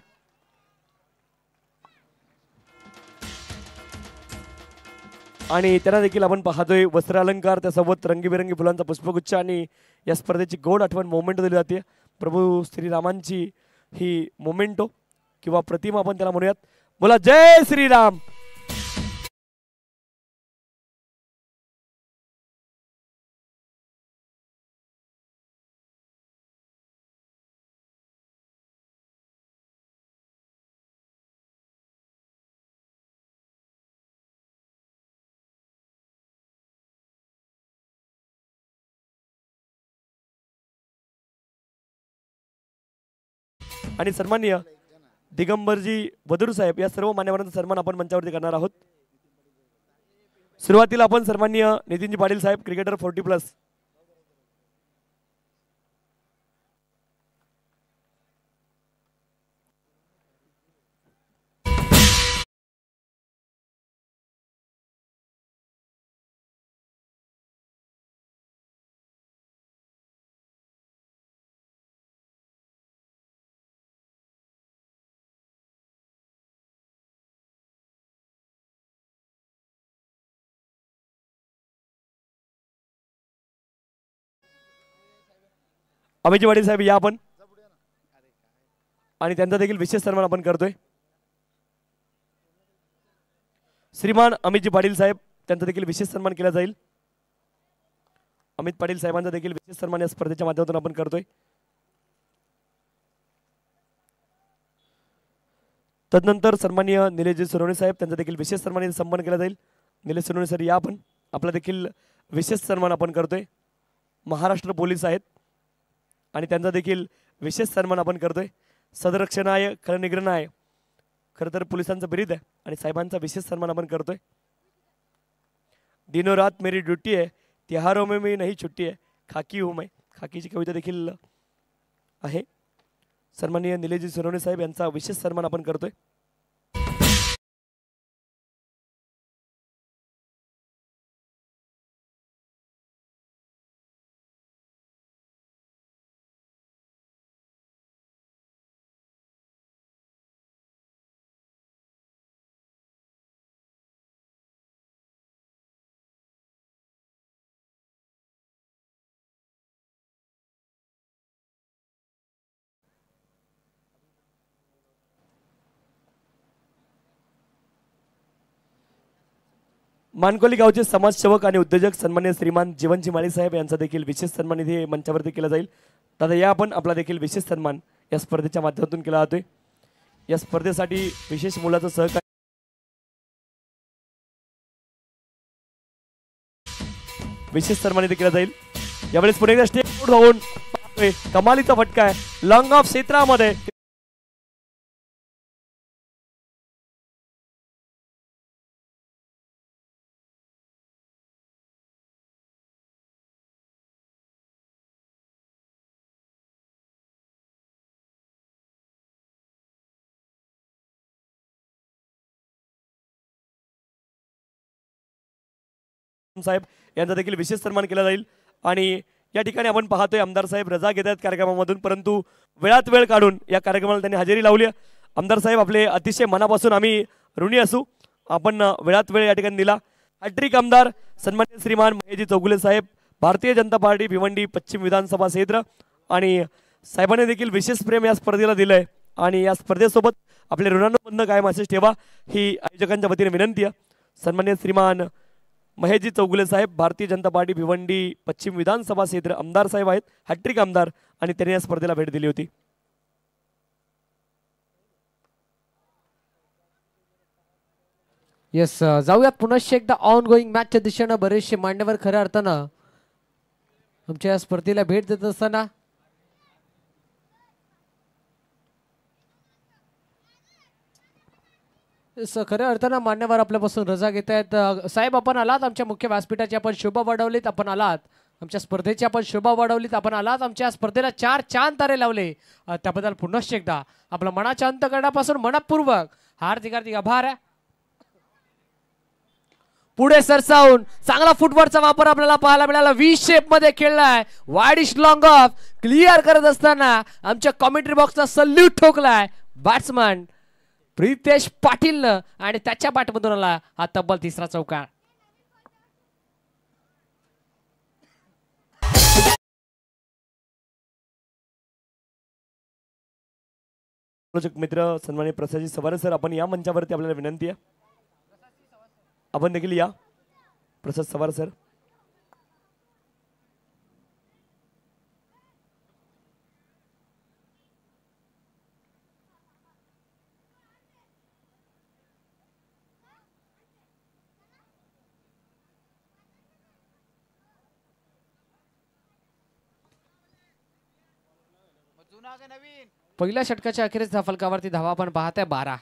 आणि त्यांना देखील आपण पाहतोय वस्त्र अलंकार त्यासोबत रंगीबेरंगी फुलांचा पुष्पगुच्छ आणि या स्पर्धेची गोड आठवण मोमेंट दिली जाते. प्रभू श्रीरामांची ही मोमेंटो किंवा प्रतिमा आपण त्याला म्हणूयात. बोला जय श्रीराम. आणि सन्माननीय दिगंबरजी वदूर साहेब या सर्व मान्यवरांचा सन्मान आपण मंचावरती करणार आहोत. सुरुवातीला आपण सन्माननीय नितीनजी पाटील साहेब क्रिकेटर 40+. अमितजी पाटील साहेब या आपण आणि त्यांचा देखील विशेष सन्मान आपण करतोय. श्रीमान अमितजी पाटील साहेब त्यांचा देखील विशेष सन्मान केला जाईल. अमित पाटील साहेबांचा देखील विशेष सन्मान या स्पर्धेच्या माध्यमातून आपण करतोय. तदनंतर सन्माननीय निलेशजी सोनवणे साहेब त्यांचा देखील विशेष सन्मान केला जाईल. निलेश सोनवणे सर या आपण आपला देखील विशेष सन्मान आपण करतोय. महाराष्ट्र पोलीस आहेत आणि त्यांचा देखील विशेष सन्मान आपण करतोय. सदरक्षणाय खलनिग्रहणाय खरं तर पोलिसांचं बिरीद आहे आणि साहेबांचा विशेष सन्मान आपण करतोय. दिनो रात मेरी ड्यूटी है त्योहारों में मी नहीं छुट्टी है खाकी हूँ मैं, खाकीची कविता देखील आहे. सन्माननीय निलेशजी सोनवणे साहेब यांचा विशेष सन्मान आपण करतोय. मानकोली गावचे समाजसेवक आणि उद्योजक सन्मान्य श्रीमान जीवनजी माळी साहेब यांचा देखील विशेष सन्मान इथे मंचावरती केला जाईल. दादा या आपण आपला देखील विशेष सन्मान या स्पर्धेच्या माध्यमातून केला जातोय. या स्पर्धेसाठी विशेष मोलाचं सहकार्य विशेष सन्मान इथे केला जाईल. यावेळेस पुणे एकदा स्टेप जाऊन कमालीचा फटका आहे लॉंग ऑफ क्षेत्रामध्ये. साहेब यांचा देखील विशेष सन्मान केला जाईल. आणि या ठिकाणी आपण पाहतोय आमदार साहेब रजा घेत आहेत कार्यक्रमामधून, परंतु वेळात वेळ काढून या कार्यक्रमाला त्यांनी हजेरी लावली. आमदार साहेब आपले अतिशय मनापासून आम्ही ऋणी असू. आपण वेळात वेळ या ठिकाणी दिला. हॅट्रिक आमदार सन्मान्य श्रीमान महेशजी चौगुले साहेब भारतीय जनता पार्टी भिवंडी पश्चिम विधानसभा क्षेत्र, आणि साहेबांनी देखील विशेष प्रेम या स्पर्धेला दिलंय. आणि या स्पर्धेसोबत आपले ऋणानुबंध कायम असेच ठेवा ही आयोजकांच्या वतीने विनंती आहे. सन्मान्य श्रीमान महेशजी चौगुले साहेब भारतीय जनता पार्टी भिवंडी पश्चिम विधानसभा क्षेत्र आमदार साहेब आहेत, हॅट्रिक आमदार, आणि त्यांनी या स्पर्धेला भेट दिली होती. येस, जाऊयात पुनश्च एकदा ऑन गोईंग मॅचच्या दिशेनं. बरेचसे मान्यवर खऱ्या अर्थानं आमच्या या स्पर्धेला भेट देत असताना खऱ्या अर्थानं मान्यवर आपल्यापासून रजा घेत आहेत. साहेब आपण आलात आमच्या मुख्य व्यासपीठाची, आपण शोभा वाढवलीत, आपण आलात आमच्या स्पर्धेची, आपण शोभा वाढवलीत, आपण आलात आमच्या स्पर्धेला 4 चांद तारे लावले. त्याबद्दल पुनश्च एकदा आपला मनाच्या अंतकरणापासून मनपूर्वक हार्दिक हार्दिक आभार आहे. पुढे सरसावून चांगला फुटबॉलचा वापर आपल्याला पाहायला मिळाला. व्ही शेप मध्ये खेळलाय, वाईडिश लॉंग ऑफ क्लिअर करत असताना आमच्या कॉमेंट्री बॉक्सचा सल्यूट ठोकलाय बॅट्समन प्रितेश पाटीलनं, आणि त्याच्या बॅटमधून आला हा तब्बल 3रा चौकार. मित्र सन्माननीय प्रसादजी सवारे सर, आपण या मंचावरती आपल्याला विनंती आहे. आपण देखील या. प्रसाद सवार सर. पहिल्या षटकाच्या अखेरीस फलकावरती धावा आपण पाहताय 12.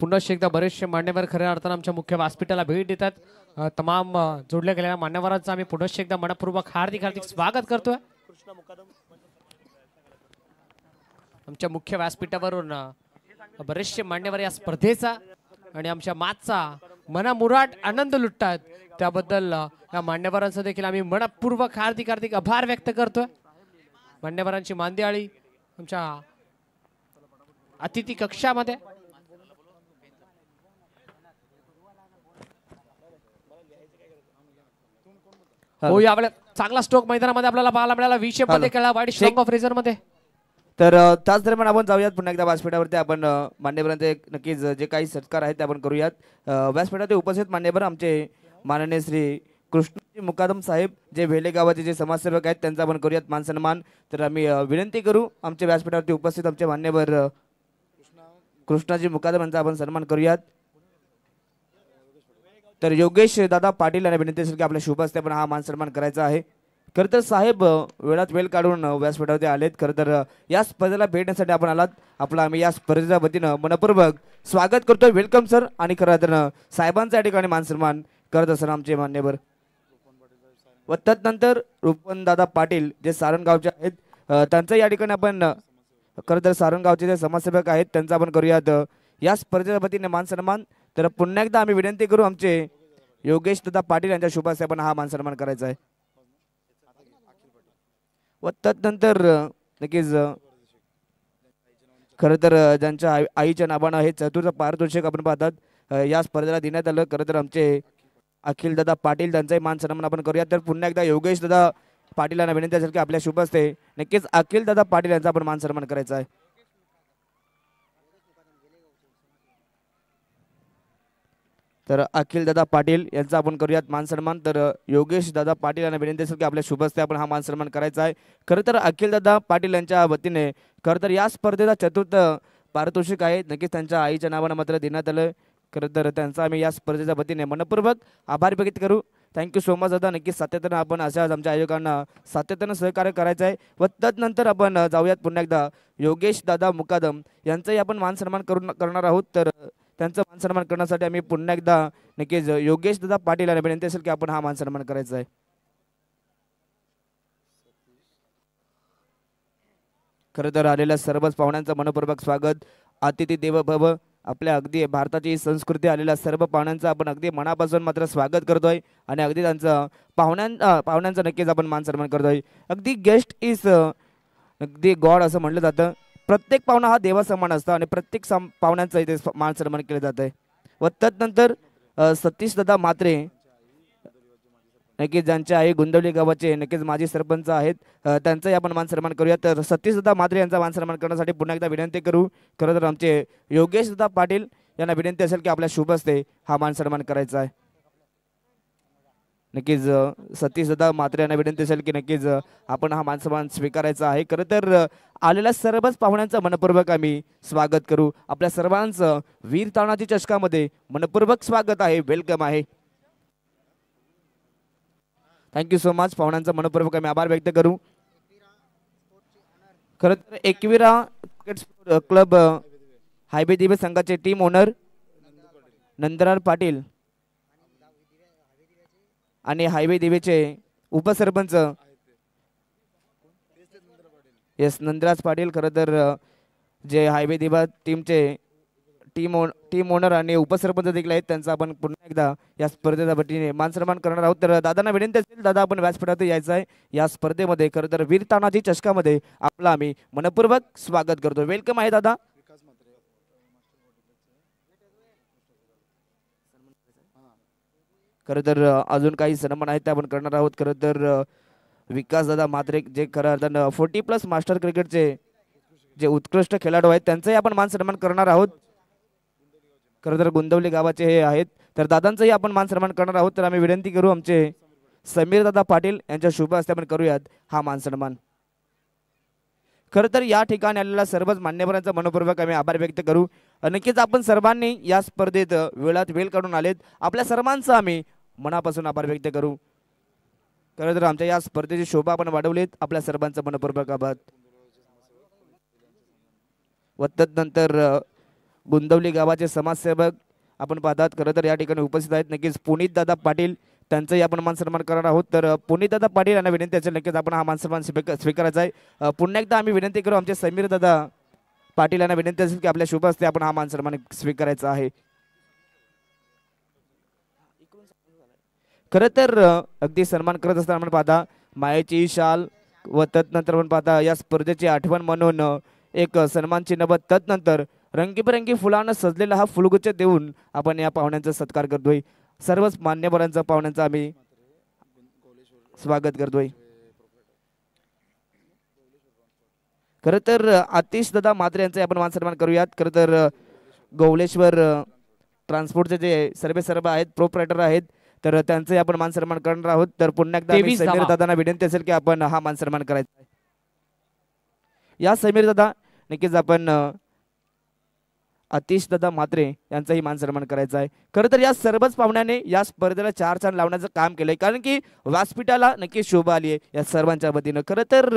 पुनश्च एकदा बरेचसे मान्यवर खऱ्या अर्थानं आमच्या मुख्य व्यासपीठाला भेट देतात. तमाम जोडल्या गेलेल्या मान्यवरांचं आम्ही पुनश्च एकदा मनपूर्वक हार्दिक हार्दिक स्वागत करतोय. आमच्या मुख्य व्यासपीठावरून बरेचसे मान्यवर या स्पर्धेचा आणि आमच्या माचचा मनामुराट आनंद लुटतात. त्याबद्दल या मान्यवरांचं देखील आम्ही मनपूर्वक हार्दिक हार्दिक आभार व्यक्त करतोय. मान्यवरांची मांदियाळी आमच्या अतिथी कक्षामध्ये. हो, यावेळेस चांगला स्ट्रोक मैदानामध्ये आपल्याला पाहायला मिळाला. व्ही शेप मध्ये खेळला, वाईड स्ट्रोक ऑफ रेझर मध्ये. तर त्याच दरम्यान आपण जाऊयात पुन्हा एकदा व्यासपीठावरती. आपण मान्यवरांचे नक्कीच जे काही सत्कार आहेत ते आपण करूयात. व्यासपीठावर उपस्थित मान्यवर आमचे माननीय श्री कृष्णजी मुकादम साहेब, जे वेले गावाचे जे समाजसेवक आहेत, त्यांचा आपण करूयात मान सन्मान. तर आम्ही विनंती करू आमच्या व्यासपीठावरती उपस्थित आमचे मान्यवर कृष्णाजी मुकादम यांचा आपण सन्मान करूयात. तर योगेश दादा पाटील यांना विनंती असेल की आपल्या शुभ हस्ते पण हा मान सन्मान करायचा आहे. खरं तर साहेब वेळात वेळ काढून व्यासपीठावरती आलेत. खरं तर या स्पर्धेला भेटण्यासाठी आपण आलात. आपला आम्ही या स्पर्धेच्या वतीनं मनपूर्वक स्वागत करतोय. Welcome sir. आणि खरं तर साहेबांचा या ठिकाणी मान सन्मान करत असताना आमचे मान्यवर व तदनंतर रुपन दादा पाटील जे सारणगावचे आहेत, त्यांचं या ठिकाणी आपण खरं तर सारणगावचे जे समाजसेवक आहेत त्यांचा आपण करूयात या स्पर्धेच्या वतीने मान सन्मान. तर पुन्हा एकदा आम्ही विनंती करू आमचे योगेश दादा पाटील यांच्या शुभ हस्ते आपण हा मान सन्मान करायचा आहे. व तदनंतर नक्कीच खरं तर ज्यांच्या आईच्या नावानं हे चतुर्थ पारितोषिक आपण पाहतात या स्पर्धेला देण्यात आलं. खरं तर आमचे अखिल दादा पाटील त्यांचाही मान सन्मान आपण करूया. तर पुन्हा एकदा योगेश दादा पाटील यांना विनंती असेल की आपल्या शुभ हस्ते नक्कीच अखिल दादा पाटील यांचा आपण मान सन्मान करायचा आहे. तर अखिल दादा पाटील यांचा आपण करूयात मान सन्मान. तर योगेश दादा पाटील यांना विनंती असेल की आपल्या शुभ हस्ते आपण हा मान सन्मान करायचा आहे. खरं तर अखिल दादा पाटील यांच्या वतीने खरं तर या स्पर्धेचा चतुर्थ पारितोषिक आहे. नक्कीच त्यांच्या आईच्या नावानं मात्र देण्यात आलं. खरं तर त्यांचा आम्ही या स्पर्धेच्या वतीने मनपूर्वक आभार व्यक्त करू. थँक्यू सो मच दादा. नक्कीच सातत्यानं आपण अशाच आमच्या आयोजकांना सातत्यानं सहकार्य करायचं आहे. व तदनंतर आपण जाऊयात पुन्हा एकदा योगेश दादा मुकादम यांचाही आपण मान सन्मान करणार आहोत. तर त्यांचं मान सन्मान करण्यासाठी आम्ही पुन्हा एकदा नक्कीच योगेश दादा पाटील यांना विनंती असेल की आपण हा मान सन्मान करायचा आहे. खरं तर आलेल्या सर्वच पाहुण्यांचं मनपूर्वक स्वागत. अतिथी देव भव. आपल्या अगदी भारताची संस्कृती आलेल्या सर्व पाहुण्यांचं आपण अगदी मनापासून मात्र स्वागत करतोय आणि अगदी त्यांचं पाहुण्यांचं नक्कीच आपण मान सन्मान करतोय. अगदी गेस्ट इज अगदी गॉड असं म्हटलं जातं. प्रत्येक पाहुणा हा देवासमान असतो आणि प्रत्येक पाहुण्यांचं इथे मान सन्मान केलं जात आहे. व तदनंतर सतीश दादा म्हात्रे नक्कीच ज्यांच्या आई गुंदवली गावाचे नक्कीच माजी सरपंच आहेत त्यांचाही आपण मान सन्मान करूया. तर सतीश दादा म्हात्रे यांचा मान सन्मान करण्यासाठी पुन्हा एकदा विनंती करू. खरं तर आमचे योगेश दादा पाटील यांना विनंती असेल की आपल्या शुभ हस्ते हा मान सन्मान करायचा आहे. नक्कीच सतीश दादा म्हात्रे यांना विनंती असेल की नक्कीच आपण हा मान सन्मान स्वीकारायचा आहे. खरं तर आलेल्या सर्वच पाहुण्यांचं मनपूर्वक आम्ही स्वागत करू. आपल्या सर्वांचं वीर तानाजी चषकामध्ये मनपूर्वक स्वागत आहे. वेलकम आहे. Thank you so much. पाहुण्यांचा मनपूर्वक आम्ही आभार व्यक्त करू. खरं तर एकविरा क्रिकेट क्लब हायवे दिवे संघाचे टीम ओनर नंदरार पाटील आणि हायवे दिवेचे उपसरपंच नंदराज पाटील. खरं तर जे हायवे दिवा टीमचे टीम ओनर आणि उपसरपंच देखील आहेत त्यांचा आपण पुन्हा एकदा या स्पर्धेच्या वतीने मान सन्मान करणार आहोत. तर दादांना विनंती असेल दादा आपण व्यासपीठावर यायचं आहे. या स्पर्धेमध्ये खरं तर वीर तानाजी चषकामध्ये आपलं आम्ही मनपूर्वक स्वागत करतो. वेलकम आहे दादा. खरं तर अजून काही सन्मान आहेत ते आपण करणार आहोत. खरं तर विकास दादा म्हात्रे जे खरं अर्थानं 40+ मास्टर क्रिकेटचे जे उत्कृष्ट खेळाडू आहेत त्यांचाही आपण मान सन्मान करणार आहोत. खरं तर गुंदवली गावाचे हे आहेत. तर दादांचाही आपण मान सन्मान करणार आहोत. तर आम्ही विनंती करू आमचे समीर दादा पाटील यांच्या शुभ हस्ते आपण करूयात हा मान सन्मान. खरं तर या ठिकाणी आलेल्या सर्वच मान्यवरांचा मनपूर्वक आम्ही आभार व्यक्त करू. नक्कीच आपण सर्वांनी या स्पर्धेत वेळात वेळ काढून आलेत. आपल्या सर्वांचा आम्ही मनापासून आभार व्यक्त करू. खरं तर आमच्या या स्पर्धेची शोभा आपण वाढवलीत. आपल्या सर्वांचा मनपूर्वक आभार. व तदनंतर गुंदवली गावाचे समाजसेवक आपण पाहतात खरं तर या ठिकाणी उपस्थित आहेत. नक्कीच पुनीत दादा पाटील त्यांचाही आपण मान सन्मान करणार आहोत. तर पुनीत दादा पाटील यांना विनंती असेल नक्कीच आपण हा मान सन्मान स्वीकारायचा आहे. पुन्हा एकदा आम्ही विनंती करू आमचे समीर दादा पाटील यांना विनंती असेल की आपल्या शुभ हस्ते आपण हा मान सन्मान स्वीकारायचा आहे. खरं तर अगदी सन्मान करत असताना आपण पाहता मायेची शाल व तदनंतर आपण पाहता या स्पर्धेची आठवण म्हणून एक सन्मान चिन्ह व तदनंतर रंगीबेरंगी फुलांना सजलेला हा फुलगुच्छ देऊन आपण या पाहुण्यांचा सत्कार करतोय. सर्वच मान्यवरांचा पाहुण्यांचा आम्ही स्वागत करतोय. खरं तर आतिश दादा म्हात्रे यांचा आपण मान सन्मान करूयात. खरं तर गौलेश्वर ट्रान्सपोर्टचे जे सर्व आहेत प्रोप्रायटर आहेत तर त्यांचे आपण मान सन्मान करणार आहोत. तर पुन्हा एकदा समीर दादांना विनंती असेल की आपण हा मान सन्मान करायचा आहे. या समीर दादा नक्कीच आपण आतिश दादा म्हात्रे यांचाही मान सन्मान करायचा आहे. खरं तर या सर्वच पाहुण्याने या स्पर्धेला 4 चांद लावण्याचं काम केलंय कारण की व्यासपीठाला नक्की शोभा आली आहे या सर्वांच्या वतीनं. खरं तर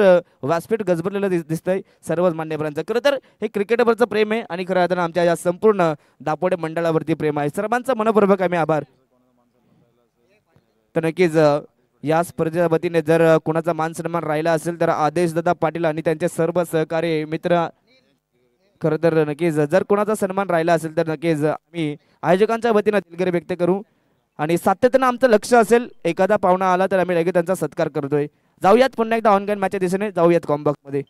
व्यासपीठ गजबरलेलं दिसतंय सर्वच मान्यवरांचं. खरं तर हे क्रिकेटवरचं प्रेम आहे आणि खरं तर आमच्या या संपूर्ण दापोडे मंडळावरती प्रेम आहे. सर्वांचा मनपूर्वक आम्ही आभार. तर नक्कीच या स्पर्धेच्या वतीने जर कोणाचा मान सन्मान राहिला असेल तर आदेश दादा पाटील आणि त्यांचे सर्व सहकारी मित्र खरं तर नक्कीच जर कोणाचा सन्मान राहिला असेल तर नक्कीच आम्ही आयोजकांच्या वतीनं दिलगिरी व्यक्त करू आणि सातत्यानं आमचं लक्ष असेल एखादा पाहुणा आला तर आम्ही लगेच त्यांचा सत्कार करतोय. जाऊयात पुन्हा एकदा ऑनलाईन मॅचच्या दिशेने जाऊयात कॉम्बॉक्समध्ये.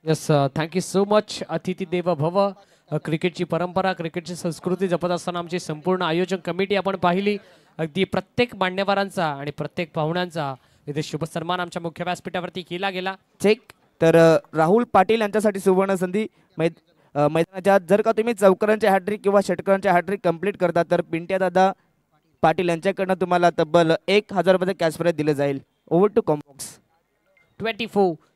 Yes thank you so much. अतिथी देव भव. क्रिकेटची परंपरा, क्रिकेटची संस्कृती जपत असताना आमची संपूर्ण आयोजन कमिटी आपण पाहिली. अगदी प्रत्येक मान्यवरांचा आणि प्रत्येक पाहुण्यांचा इथे शुभ सन्मान आमच्या मुख्य व्यासपीठावरती केला गेला. चेक. तर राहुल पाटील यांच्यासाठी सुवर्ण संधी. मैदानाच्या आत जर का तुम्ही चौकरांचे हॅट्रिक किंवा षटकारांचे हॅट्रिक कंप्लीट करता तर पिंट्या दादा पाटील यांच्याकडनं तुम्हाला तब्बल 1000 रुपये कॅश प्राइज दिले जाईल. Over to combox.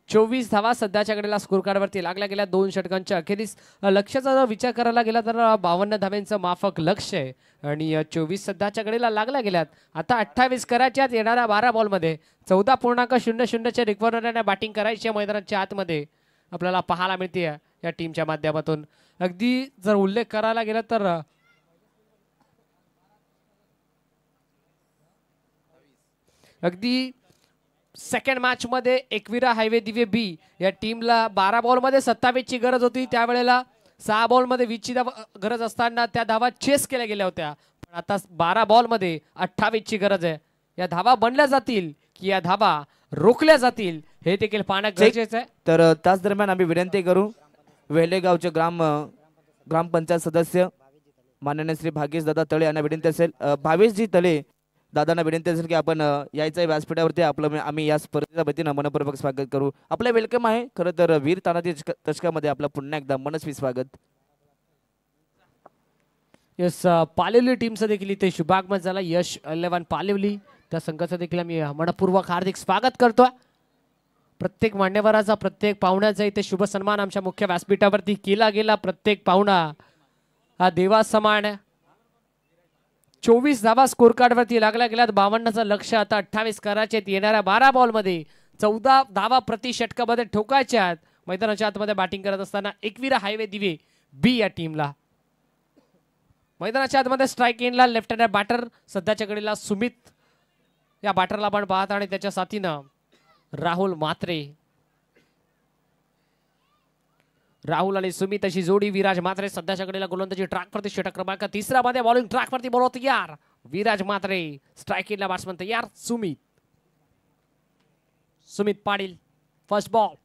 24 धावा सध्याच्या घडीला स्कोर कार्डवरती लागल्या गेल्या 2 षटकांच्या अखेरीस. लक्ष्याचा जर विचार करायला गेला तर 52 धाव्यांचं माफक लक्ष आहे आणि 24 सध्याच्या घडीला लागल्या गेल्यात. आता 28 करायच्यात येणाऱ्या 12 बॉलमध्ये. 14.00च्या रिक्वायरमेंटने बॅटिंग करायची मैदानाच्या आतमध्ये आपल्याला पाहायला मिळते या टीमच्या माध्यमातून. अगदी जर उल्लेख करायला गेला तर अगदी सेकंड मॅच मध्ये एकविरा हायवे दिवे बी या टीमला 12 बॉलमध्ये 27 ची गरज होती. त्यावेळेला 6 बॉलमध्ये 20 ची गरज असताना त्या धावा चेस केल्या गेल्या होत्या. पण आता 12 बॉलमध्ये 28 ची गरज आहे. या धावा बनल्या जातील की या धावा रोखल्या जातील हे देखील पाहणं गरजेचं आहे. तर त्याच दरम्यान आम्ही विनंती करू वेलेगावचे ग्रामपंचायत सदस्य माननीय श्री भागेश दादा तळे यांना विनंती असेल, भावेशजी तळे दादांना विनंती असेल की आपण यायचं आहे व्यासपीठावरती. आम्ही या स्पर्धेच्या वतीनं मनपूर्वक स्वागत करू. आपलं वेलकम आहे. खरं तर वीर तानाजी चषकामध्ये आपलं पुन्हा एकदा मनस्वी स्वागत. यस पालिवली टीमचं देखील इथे शुभागमन झाला. यश 11 पालिवली त्या संघाचं देखील आम्ही मनपूर्वक हार्दिक स्वागत करतो. प्रत्येक मान्यवराचा, प्रत्येक पाहुण्याचा इथे शुभ सन्मान आमच्या मुख्य व्यासपीठावरती केला गेला. प्रत्येक पाहुणा हा देवा समान. 24 धावा स्कोर कार्डवरती लागल्या गेल्यात. 52चं लक्ष आता 28 करायचे. येणाऱ्या 12 बॉलमध्ये 14 धावा प्रति षटकामध्ये ठोकायच्या. मैदानाच्या आतमध्ये बॅटिंग करत असताना एकविरा हायवे दिवे बी या टीमला. मैदानाच्या आतमध्ये स्ट्राईक इनला लेफ्ट हँड बॅटर सध्याच्या घडीला सुमित या बॅटरला आपण पाहत आणि त्याच्या साथीनं राहुल म्हात्रे. राहुल आणि सुमित अशी जोडी. विराज म्हात्रे सध्याच्या घडीला गोलंदाजी ट्रॅकवरती. षटक क्रमांक 3 मध्ये बॉलिंग ट्रॅकवरती बोलव तयार. विराज म्हात्रे स्ट्राईक इनला बॅट्समन तयार. Sumit Patil first ball.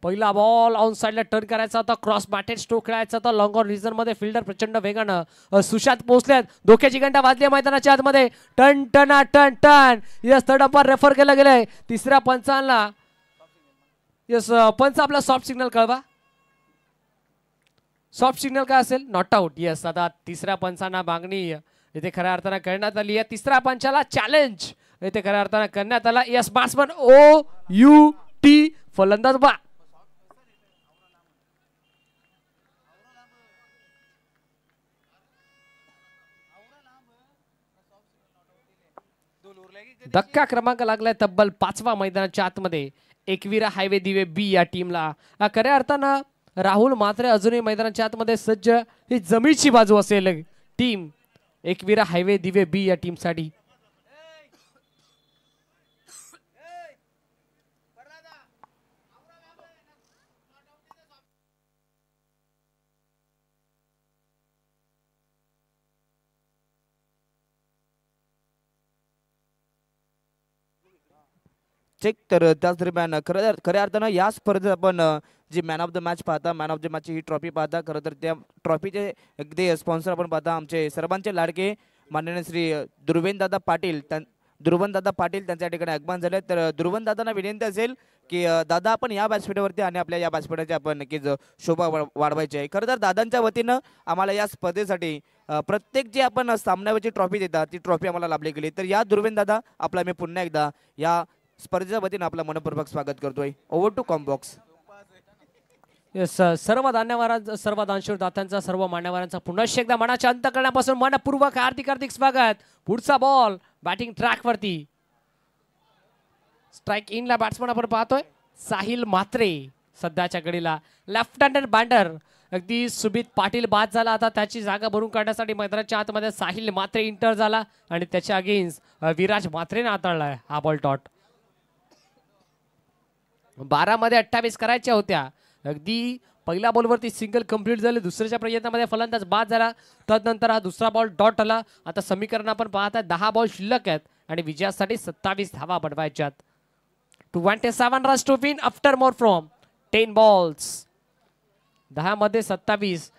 पहिला बॉल ऑन साइडला टर्न करायचा होता. क्रॉस बॅटेड स्ट्रोक खेळायचा होता. लॉंग ऑन रिझन मध्ये फिल्डर प्रचंड वेगानं सुशांत पोहोचल्यात. धोक्याची घंटा वाजली मैदानाच्या आतमध्ये. टन टन टन टन. यस थर्ड अंपायर रेफर केलं गेलंय. तिसऱ्या पंचांना यस पंच आपला सॉफ्ट सिग्नल कळवा. सॉफ्ट सिग्नल काय असेल? Not out. यस आता तिसऱ्या पंचांना मागणी इथे खऱ्या अर्थानं करण्यात आली आहे. तिसऱ्या पंचाला चॅलेंज इथे खऱ्या अर्थानं करण्यात आला. यस बॅट्समन OUT फलंदाज बा. धक्का क्रमांक लागलाय तब्बल 5वा मैदानाच्या आतमध्ये एकविरा हायवे दिवे बी या टीमला. खऱ्या अर्थानं राहुल म्हात्रे अजूनही मैदानाच्या आतमध्ये सज्ज. ही जमीची बाजू असेल टीम एकविरा हायवे दिवे बी या टीमसाठी. चेक. तर त्याच दरम्यान खऱ्या अर्थानं या स्पर्धेत आपण जी मॅन ऑफ द मॅच पाहता, मॅन ऑफ द मॅचची ही ट्रॉफी पाहता. खरं तर त्या ट्रॉफीचे अगदी स्पॉन्सर आपण पाहता आमचे सर्वांचे लाडके माननीय श्री दुर्वेनदादा पाटील त्यांच्या ठिकाणी आगमन झाले. तर दुर्वेनदादांना विनंती असेल की दादा आपण या व्यासपीठावरती आणि आपल्या या व्यासपीठाची आपण नक्कीच शोभा वाढवायची आहे. खरं तर दादांच्या वतीनं आम्हाला या स्पर्धेसाठी प्रत्येक जे आपण सामन्यावरची ट्रॉफी देतात ती ट्रॉफी आम्हाला लाभली गेली. तर या दुर्वेनदादा आपला मी पुन्हा एकदा या स्पर्धेच्या वतीनं आपलं मनपूर्वक स्वागत करतोय. Over to combox. यस सर्व दानशूर दात्यांचा, सर्व मान्यवरांचा पुन्हा एकदा मनाच्या अंत करण्यापासून मनपूर्वक हार्दिक स्वागत. पुढचा बॉल बॅटिंग ट्रॅक वरती. स्ट्राईक इनला बॅट्समन आपण पाहतोय साहिल म्हात्रे सध्याच्या घडीला. लेफ्ट हँडेड बॅटर अगदी सुमित पाटील बाद झाला. आता त्याची जागा भरून काढण्यासाठी मैदानाच्या आतमध्ये साहिल म्हात्रे इंटर झाला आणि त्याच्या अगेन्स्ट विराज म्हात्रेने हाताळलाय हा बॉल. डॉट 12 मध्ये 28 करायच्या होत्या. अगदी पहिल्या बॉलवरती सिंगल कंप्लीट झाले. दुसऱ्याच्या प्रयत्नामध्ये फलंदाज बाद झाला. तदनंतर हा दुसरा बॉल डॉट आला. आता समीकरण आपण पाहताय 10 बॉल शिल्लक आहेत आणि विजयासाठी 27 धावा बनवायच्यात. 27 runs to win after more from 10 balls 10 मध्ये 27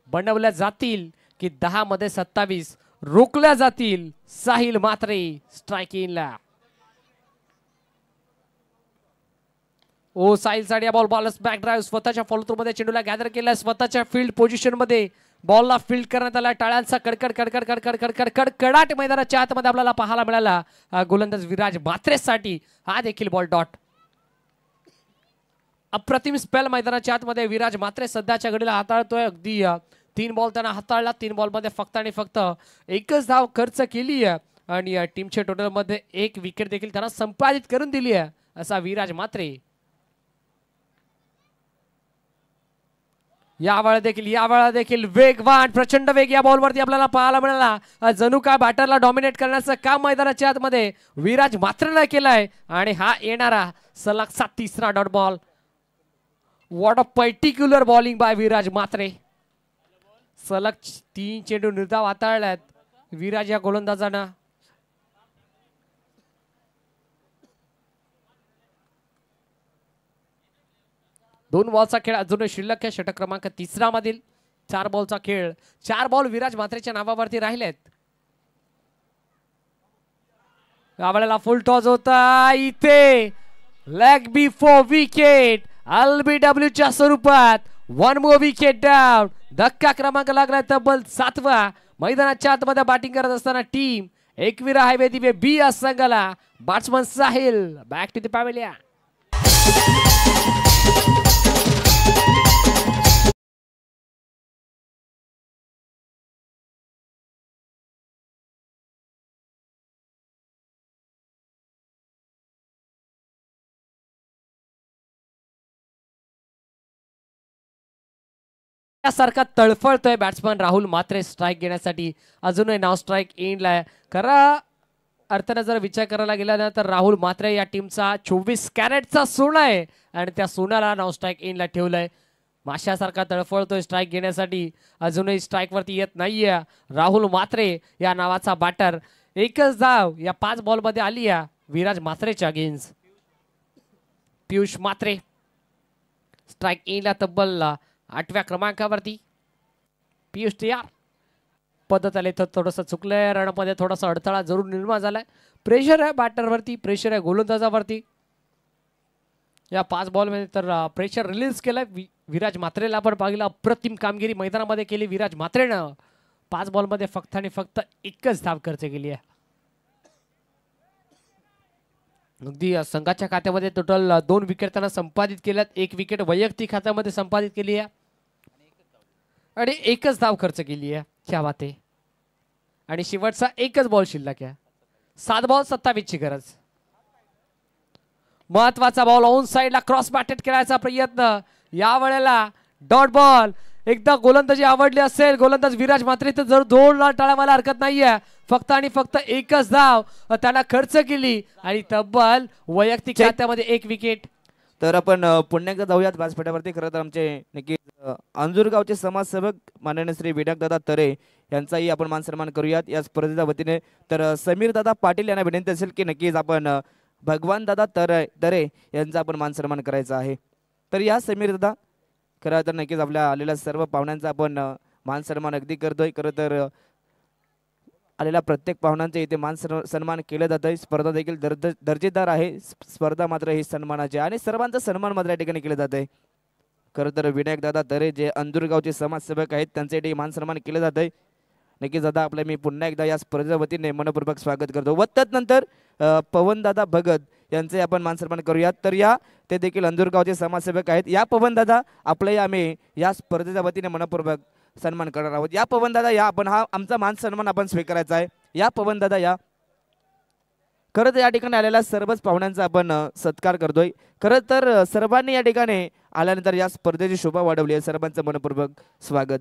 बनवल्या जातील की 10 मध्ये 27 रोखल्या जातील. साहिल मात्रे स्ट्राईक इनला. ओ साहिल साठी या बॉल बॉलर्स बॅक ड्राईव्ह स्वतःच्या फॉलो थ्रू मध्ये चेंडूला गॅदर केला. स्वतःच्या फील्ड पोझिशन मध्ये बॉलला फील्ड करण्यात आला. टाळ्यांचा कडकड कडकड कडकड कडकड कडकडाट मैदानाच्या आतमध्ये आपल्याला पाहायला मिळाला. गोलंदाज विराज म्हात्रेसाठी हा देखील बॉल डॉट. अप्रतिम स्पेल मैदानाच्या आतमध्ये विराज म्हात्रे सध्याच्या घडीला हाताळतोय. अगदी 3 बॉल त्यांना हाताळला. 3 बॉल मध्ये फक्त आणि फक्त एकच धाव खर्च केली आहे आणि टीमच्या टोटल मध्ये 1 विकेट देखील त्यांना संपादित करून दिली आहे असा विराज म्हात्रे. यावेळा देखील वेगवान प्रचंड वेग या बॉलवरती आपल्याला पाहायला मिळाला. जणू काय बॅटरला डॉमिनेट करण्याचं काम मैदानाच्या आतमध्ये विराज म्हात्रेने केलंय आणि हा येणारा सलगचा 3रा dot ball. What a particular bowling by Viraj Mhatre. सलग 3 चेंडू निर्धाव हाताळल्यात विराज या गोलंदाजांना. दोन बॉलचा खेळ अजूनही शिल्लक आहे. षटक क्रमांक 3 मधील 4 बॉलचा खेळ. 4 बॉल विराज म्हात्रेच्या नावावरती राहिलेत. यावेळेला फुल टॉस होता. इथे लेग बिफोर विकेट LBW च्या स्वरूपात 1 मोर विकेट डाऊन. धक्का क्रमांक लागला तब्बल 7वा. मैदानाच्या आतमध्ये बॅटिंग करत असताना टीम एकविरा हायवे दिवे बी या संघाला batsman Sahil back to the pavilion. सारखा तळफळतोय बॅट्समन राहुल म्हात्रे स्ट्राईक घेण्यासाठी. अजूनही नाव स्ट्राईक एंडला. खरा अर्थानं जर विचार करायला गेला ना तर राहुल म्हात्रे या टीमचा 24 कॅरेटचा सोना आहे आणि त्या सोन्याला नाव स्ट्राईक एंडला ठेवलंय. माशासारखा तळफळतोय स्ट्राईक घेण्यासाठी. अजूनही स्ट्राईक वरती येत नाहीये राहुल म्हात्रे या नावाचा बॅटर. एकच धाव या 5 बॉल मध्ये आली आहे विराज म्हात्रेच्या अगेन्स्ट. पियुष म्हात्रे स्ट्राईक एंडला तब्बल 8व्या क्रमांकावरती. पियुष तयार. पद्धत आले तर थोडंसं चुकलंय. रनमध्ये थोडासा अडथळा जरूर निर्माण झालाय. प्रेशर आहे बॅटरवरती, प्रेशर आहे गोलंदाजावरती. या 5 बॉल मध्ये तर प्रेशर रिलीज केलंय. विराज म्हात्रेला आपण पाहिलं अप्रतिम कामगिरी मैदानामध्ये केली विराज म्हात्रेनं. 5 बॉल मध्ये फक्त आणि फक्त एकच धाव खर्च केली आहे. अगदी संघाच्या खात्यामध्ये टोटल 2 विकेट त्यांना संपादित केल्यात. 1 विकेट वैयक्तिक खात्यामध्ये संपादित केली आहे आणि एकच धाव खर्च केली आहे. क्या बात आहे. आणि शेवटचा एकच बॉल शिल्लक आहे. 7 बॉल 27 ची गरज. महत्वाचा बॉल ऑन साइडला क्रॉस बॅटेड खेळायचा प्रयत्न. या वेळेला डॉट बॉल. एकदा गोलंदाजी आवडली असेल गोलंदाज विराज म्हात्रे तर जर 2 टाळायला हरकत नाहीये. फक्त आणि फक्त एकच धाव त्यांना खर्च केली आणि तब्बल वैयक्तिक खात्यामध्ये 1 विकेट. तर आपण पुन्हा एकदा जाऊयात व्यासपीठावरती. खरं तर आमचे नक्की अंजूरगावचे समाजसेवक माननीय श्री विनायकदादा तरे यांचाही आपण मानसन्मान करूयात या स्पर्धेच्या वतीने. तर समीर दादा पाटील यांना विनंती असेल की नक्कीच आपण भगवान दादा तरे यांचा आपण मानसन्मान करायचा आहे. तर या समीर दादा खरं तर नक्कीच आपल्या आलेल्या सर्व पाहुण्यांचा आपण मानसन्मान अगदी करतोय. खरं तर आलेल्या प्रत्येक पाहुण्यांचे इथे मान सन्मान केलं जात आहे. स्पर्धा देखील दर्जेदार आहे. स्पर्धा मात्र ही सन्मानाची आणि सर्वांचा सन्मान मात्र या ठिकाणी केलं जात आहे. खरं तर विनायकदादा तरे जे अंदूरगावचे समाजसेवक आहेत त्यांच्यासाठी मान सन्मान केलं जात आहे. नक्कीच दादा आपल्या मी पुन्हा एकदा या स्पर्धेच्या वतीने मनपूर्वक स्वागत करतो. व त्यानंतर पवनदादा भगत यांचे आपण मान सन्मान करूयात. तर या ते देखील अंदूरगावचे समाजसेवक आहेत. या पवनदादा आपल्याही आम्ही या स्पर्धेच्या वतीने मनपूर्वक सन्मान करणार आहोत. या पवनदादा या आपण हा आमचा मान सन्मान आपण स्वीकारायचा आहे. या पवनदादा या. खरं तर या ठिकाणी आलेल्या सर्वच पाहुण्यांचा आपण सत्कार करतोय. खरं तर सर्वांनी या ठिकाणी आल्यानंतर या स्पर्धेची शोभा वाढवली आहे. सर्वांचं मनपूर्वक स्वागत.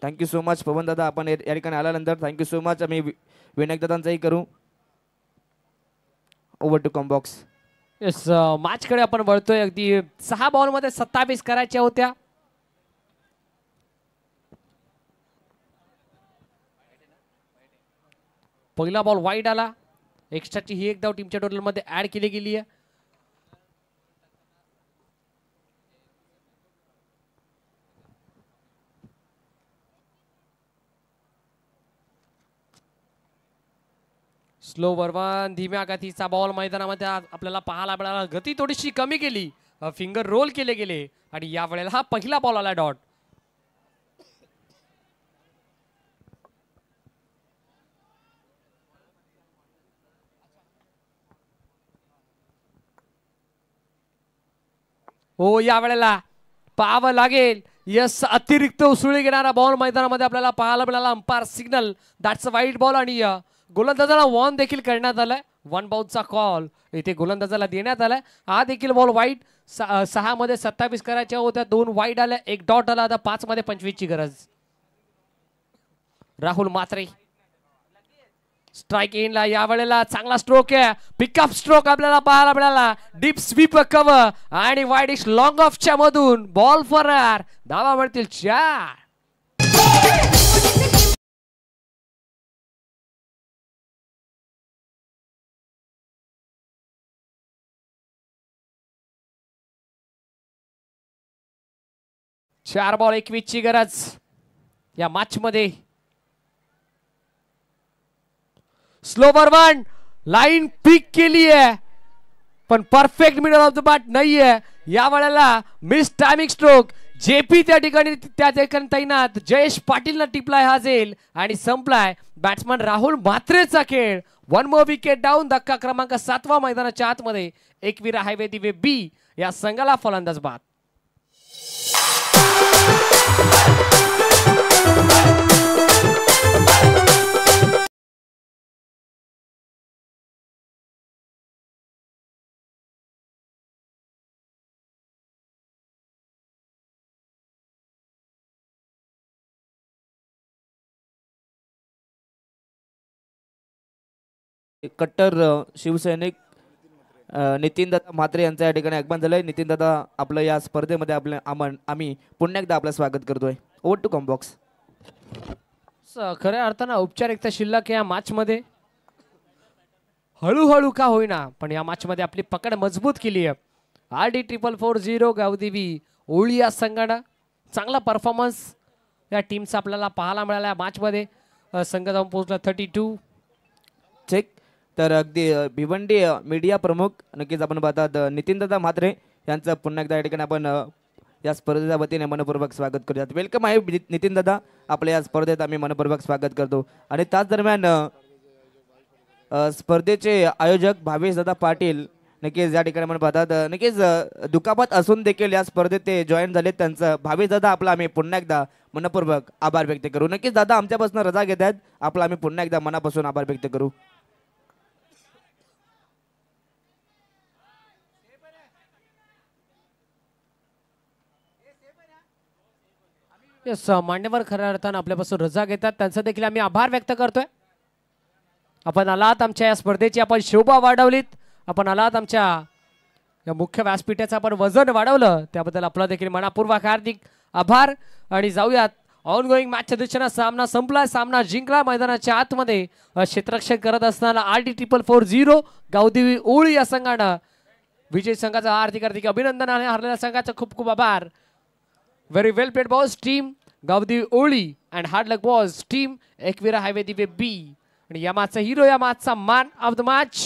थँक्यू सो मच पवनदादा आपण या ठिकाणी आल्यानंतर थँक्यू सो मच. आम्ही विनायकदादांचाही करू. Over to combox. Yes match कडे आपण वळतोय. अगदी 6 बॉल मध्ये 27 करायच्या होत्या. पहिला बॉल वाईड आला. एक्स्ट्राची ही एक धाव टीमच्या टोटलमध्ये ऍड केली गेली आहे. स्लो बर्वन धीम्या गतीचा बॉल मैदानामध्ये आपल्याला पाहायला मिळाला. गती थोडीशी कमी केली, फिंगर रोल केले गेले आणि या वेळेला हा पहिला बॉल आला डॉट. हो या वेळेला पाहावं लागेल. यस, अतिरिक्त उसळी घेणारा बॉल मैदानामध्ये आपल्याला पाहायला मिळाला. अंपायर सिग्नल दॅट्स अ वाईट बॉल आणि गोलंदाजाला वॉर्न देखील करण्यात आलाय. वन बाउन्सचा कॉल इथे गोलंदाजाला देण्यात आलाय. हा देखील बॉल वाईट. 6 मध्ये 27 करायच्या होत्या, 2 वाईट आल्या, 1 डॉट आला. आता 5 मध्ये 25 ची गरज. राहुल मात्रे स्ट्राइक इनला. या वेळेला चांगला स्ट्रोक आहे, पिकअप स्ट्रोक आपल्याला पाहायला मिळाला. डीप स्वीप कव्हर आणि वाईड इश लॉंग ऑफच्या मधून बॉल फरार. धावा मिळतील 4. चार बॉल 21 ची गरज या मॅच मध्ये. स्लो बर्वन लाईन पिक केली आहे पण perfect middle of the bat नाहीये. या वेळेला मिस टायमिंग स्ट्रोक. जेपी त्या ठिकाणी तैनात. जयेश पाटीलला टिपलाय हा झेल आणि संपलाय. बॅट्समन राहुल म्हात्रेचा खेळ. 1 मोर विकेट डाऊन. धक्का क्रमांक 7 मैदानाच्या आतमध्ये. एकविरा हायवे दिवे बी या संघाला फलंदाज बाद. कट्टर शिवसैनिक नितीन दादा म्हात्रे यांचं या ठिकाणी आगमन झालंय. नितीन दादा आपलं या स्पर्धेमध्ये आम्ही पुन्हा एकदा आपलं स्वागत करतोय. Over to combox. खऱ्या अर्थानं औपचारिकता शिल्लक या मॅच मध्ये हळूहळू का होईना पण या मॅच मध्ये आपली पकड मजबूत केली आहे. RD 4440 गावदेवी ओळी या संघानं चांगला परफॉर्मन्स या टीमचा आपल्याला पाहायला मिळाला या मॅच मध्ये. संघ जाऊन पोहोचला 32. चेक. तर अगदी भिवंडी मीडिया प्रमुख नक्कीच आपण पाहतात नितीन दादा म्हात्रे यांचं पुन्हा एकदा या ठिकाणी आपण या स्पर्धेच्या वतीने मनपूर्वक स्वागत करूयात. वेलकम आहे नितीन दादा. आपल्या या स्पर्धेत आम्ही मनपूर्वक स्वागत करतो. आणि त्याच दरम्यान स्पर्धेचे आयोजक भावेश दादा पाटील नक्कीच या ठिकाणी आपण पाहतात. नक्कीच दुखापत असून देखील या स्पर्धेत ते जॉईन झाले. त्यांचं भावेश दादा आपला आम्ही पुन्हा एकदा मनपूर्वक आभार व्यक्त करू. नक्कीच दादा आमच्यापासून रजा घेत आहेत. आपला आम्ही पुन्हा एकदा मनापासून आभार व्यक्त करू. यस, मान्यवर खऱ्या अर्थानं आपल्यापासून रजा घेतात. त्यांचा देखील आम्ही आभार व्यक्त करतोय. आपण आलात आमच्या या स्पर्धेची, आपण शोभा वाढवलीत. आपण आलात आमच्या या मुख्य व्यासपीठाचं आपण वजन वाढवलं. त्याबद्दल आपला देखील मनापूर्वक हार्दिक आभार. आणि जाऊयात ऑन गोईंग मॅचच्या दिशेनं. सामना संपला, सामना जिंकला. मैदानाच्या आतमध्ये क्षेत्ररक्षण करत असताना RD 4440 गावदेवी ओळी या संघानं विजय संघाचा हार्दिक अभिनंदन आणि हरलेल्या संघाचा खूप खूप आभार. Very well played balls team Gavdevi ओळी and hard luck balls team Ekvira highway दिवे बी. आणि या मॅचचा हिरो, या मॅचचा मॅन ऑफ द मॅच